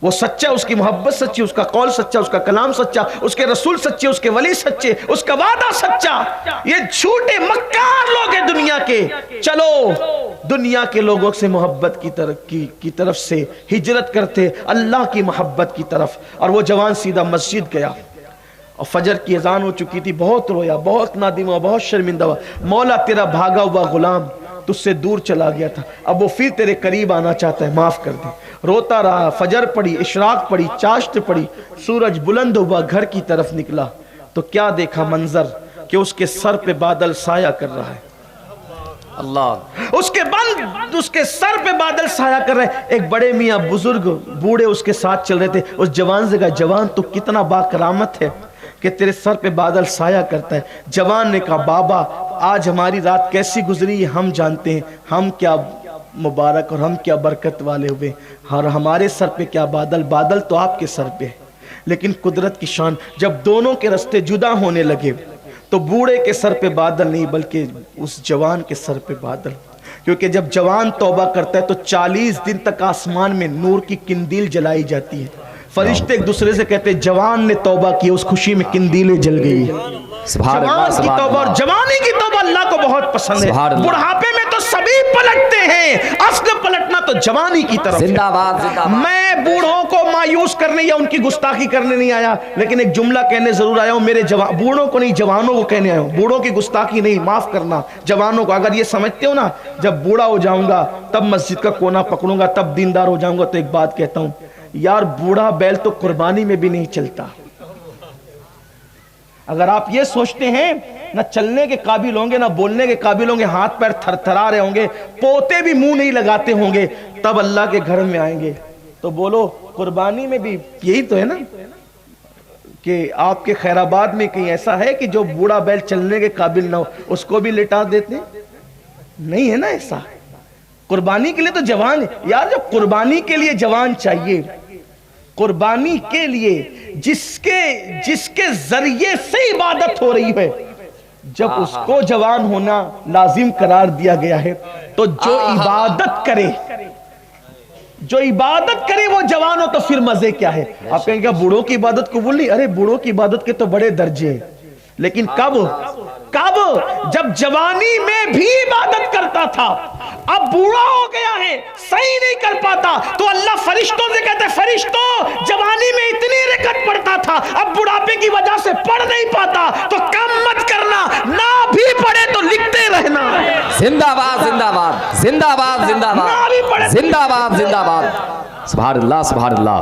وہ سچا, اس کی محبت سچی, اس کا قول سچا, اس کا کلام سچا, اس کے رسول سچے, اس کے ولی سچے, اس کا وعدہ سچا. یہ جھوٹے مکار لوگ ہیں دنیا کے. چلو دنیا کے لوگوں سے محبت کی طرف سے ہجرت کرتے اللہ کی محبت کی طرف. اور وہ جوان سیدھا مسجد گیا, اور فجر کی اذان ہو چکی تھی. بہت رویا, بہت نادم ہوا, بہت شرمندہ ہوا. مولا تیرا بھاگا ہوا غلام تجھ سے دور چلا گیا تھا, اب وہ پھر تیرے قریب آنا چاہتا ہے, معاف کر دے. روتا رہا. فجر پڑی, اشراق پڑی, چاشت پڑی, سورج بلند ہوا, گھر کی طرف نکلا تو کیا دیکھا منظر کہ اس کے سر پہ بادل سایہ کر رہا ہے. اللہ, اس کے سر پہ بادل سایہ کر رہے. ایک بڑے میاں بزرگ بوڑھے اس کے ساتھ چل رہے تھے. اس جوان سے کہا, جوان تو کتنا با کرامت ہے کہ تیرے سر پہ بادل سایہ کرتا ہے. جوان نے کہا, بابا آج ہماری رات کیسی گزری ہم جانتے ہیں, ہم کیا مبارک اور ہم کیا برکت والے ہوئے, اور ہمارے سر پہ کیا بادل, بادل تو آپ کے سر پہ ہے. لیکن قدرت کی شان, جب دونوں کے راستے جدا ہونے لگے تو بوڑھے کے سر پہ بادل نہیں بلکہ اس جوان کے سر پہ بادل. کیونکہ جب جوان توبہ کرتا ہے تو 40 دن تک آسمان میں نور کی قندیل جلائی جاتی ہے. فرشتے ایک دوسرے سے کہتے ہیں جوان نے توبہ کی, اس خوشی میں قندیلیں جل گئی. جوان کی توبہ اور جوانی کی توبہ اللہ کو بہت پسند ہے. بڑھاپے میں تو سبھی پلٹتے ہیں, اصل پلٹنا تو جوانی کی طرف ہے. میں بوڑھوں کو مایوس کرنے یا ان کی گستاخی کرنے نہیں آیا, لیکن ایک جملہ کہنے ضرور آیا ہوں. میرے بوڑھوں کو نہیں, جوانوں کو کہنے آیا ہوں. بوڑھوں کی گستاخی نہیں, معاف کرنا جوانوں کو. اگر یہ سمجھتے ہو نا جب بوڑھا ہو جاؤں گا تب مسجد کا کونا پکڑوں گا, تب دیندار ہو جاؤں گا, تو ایک بات کہتا ہوں یار, بوڑھا بیل تو قربانی میں بھی نہیں چلتا. اگر آپ یہ سوچتے ہیں نہ چلنے کے قابل ہوں گے نہ بولنے کے قابل ہوں گے, ہاتھ پیر تھر تھرا رہے ہوں گے, پوتے بھی منہ نہیں لگاتے ہوں گے, تب اللہ کے گھر میں آئیں گے تو بولو قربانی میں بھی یہی تو ہے نا کہ آپ کے خیر آباد میں کہیں ایسا ہے کہ جو بوڑھا بیل چلنے کے قابل نہ ہو اس کو بھی لٹا دیتے نہیں ہے نا ایسا. قربانی کے لیے تو جوان ہے یار. جب قربانی کے لیے جوان چاہیے, قربانی کے لیے جس کے ذریعے سے عبادت ہو رہی ہے, جب اس کو جوان ہونا لازم قرار دیا گیا ہے تو جو عبادت کرے, جو عبادت کرے وہ جوان ہو تو پھر مزے کیا ہے. آپ کہیں گے بوڑھوں کی عبادت قبول نہیں. ارے بوڑھوں کی عبادت کے تو بڑے درجے ہیں, لیکن کب جب جوانی میں بھی عبادت کرتا تھا, اب بوڑھا ہو گیا ہے صحیح نہیں کر پاتا, تو اللہ فرشتوں سے کہتے ہیں فرشتوں جوانی میں اتنی رکعت پڑھتا تھا, اب بڑھاپے کی وجہ سے پڑھ نہیں پاتا, تو کم مت کرنا, نہ بھی پڑھے تو لکھتے رہنا. زندہ باد زندہ باد زندہ باد زندہ باد زندہ باد زندہ باد. سبحان اللہ سبحان اللہ.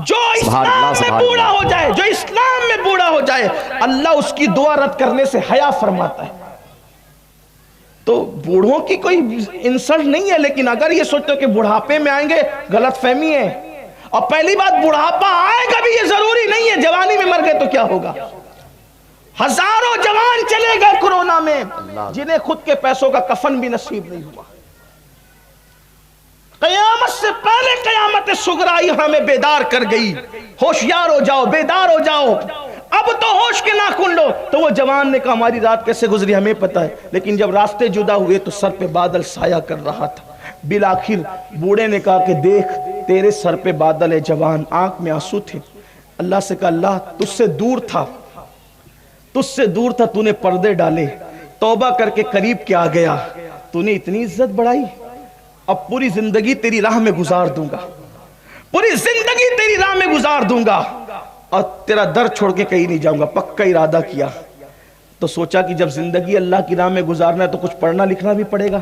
جو اسلام میں بوڑھا ہو جائے, جو اسلام میں بوڑھا ہو جائے, اللہ اس کی دعا رد کرنے سے حیا فرماتا ہے. تو بوڑھوں کی کوئی انسلٹ نہیں ہے, لیکن اگر یہ سوچتے ہو کہ بڑھاپے میں آئیں گے, غلط فہمی ہے. اور پہلی بات, بڑھاپا آئے گا بھی یہ ضروری نہیں ہے, جوانی میں مر گئے تو کیا ہوگا. ہزاروں جوان چلے گئے کورونا میں جنہیں خود کے پیسوں کا کفن بھی نصیب نہیں ہوا. قیامت سے پہلے قیامت صغری ہمیں بیدار کر گئی, ہوشیار ہو جاؤ, بیدار ہو جاؤ, اب تو ہوش کے ناخن لو. تو وہ جوان نے کہا ہماری رات کیسے گزری ہمیں پتہ ہے, لیکن جب راستے جدا ہوئے تو سر پہ بادل سایہ کر رہا تھا. بالآخر بوڑھے نے کہا کہ دیکھ تیرے سر پہ بادل ہے جوان, آنکھ میں آنسو تھے. اللہ سے کہا اللہ تجھ سے دور تھا, تو نے پردے ڈالے, توبہ کر کے قریب کیا گیا, تو نے اتنی عزت بڑھائی, اب پوری زندگی تیری راہ میں گزار دوں گا, پوری زندگی تیری راہ میں گزار دوں گا, اور تیرا در چھوڑ کے کہیں نہیں جاؤں گا. پکا ارادہ کیا. تو سوچا کہ جب زندگی اللہ کی راہ میں گزارنا ہے تو کچھ پڑھنا لکھنا بھی پڑے گا.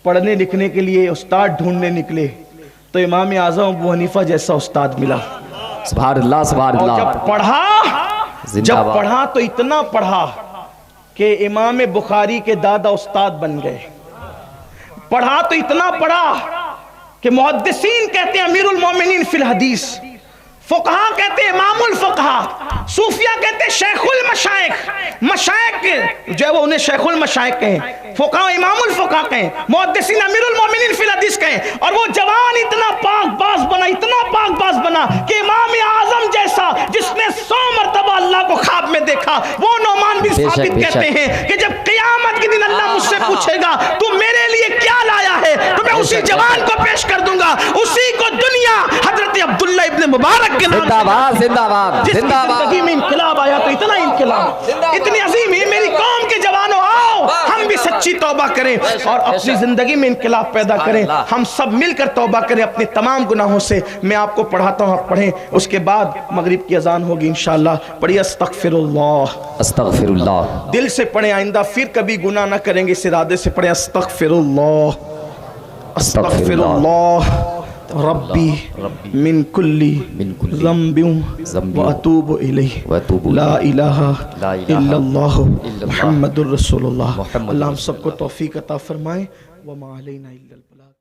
پڑھنے لکھنے کے لیے استاد ڈھونڈنے نکلے, تو امام اعظم ابو حنیفہ جیسا استاد ملا. سبحان اللہ سبحان اور اللہ. جب پڑھا تو اتنا پڑھا کہ امام بخاری کے دادا استاد بن گئے. پڑھا تو اتنا پڑھا کہ محدثین کہتے ہیں امیر المومنین فی الحدیث, فقہاء کہتے ہیں امام الفقہاء, صوفیہ کہتے ہیں شیخ المشائخ, مشائخ جو ہے وہ انہیں شیخ المشائخ کہیں, فقہاء امام الفقہاء کہیں, محدثین امیر المومنین فی الحدیث کہیں. اور وہ جوان اتنا پاک باز بنا, اتنا پاک باز بنا کہ امام اعظم جیسا جس نے 100 مرتبہ اللہ کو خواب میں دیکھا, وہ نعمان بن ثابت کہتے ہیں کہ جب قیامت کے دن اللہ مجھ سے پوچھے گا تو میرے لیے کیا لایا ہے, تو میں اسی جوان کو پیش کر دوں گا, اسی کو دنیا حضرت عبداللہ ابن مبارک کے نام زندہ باد زندہ باد جس کی زندگی میں انقلاب آیا. تو اتنا انقلاب, اتنی عظیم ہے. میری قوم کے جوانوں آؤ ہم بھی سچی توبہ کریں اور اپنی زندگی میں انقلاب پیدا کریں. ہم سب مل کر توبہ کریں اپنے تمام گناہوں سے. میں آپ کو پڑھاتا ہوں, آپ پڑھیں, اس کے بعد مغرب کی اذان ہوگی انشاءاللہ. پڑھیے استغفر اللہ, استغفر اللہ. دل سے پڑھیں, آئندہ پھر کبھی گناہ نہ کریں گے, اس ارادے سے پڑھیں استغفر اللہ, استغفر اللہ ربی من کلی ذنب واتوب الیہ, لا الہ الا اللہ محمد الرسول اللہ. اللہ ہم سب کو توفیق عطا فرمائے. وما علینا الا البلاغ.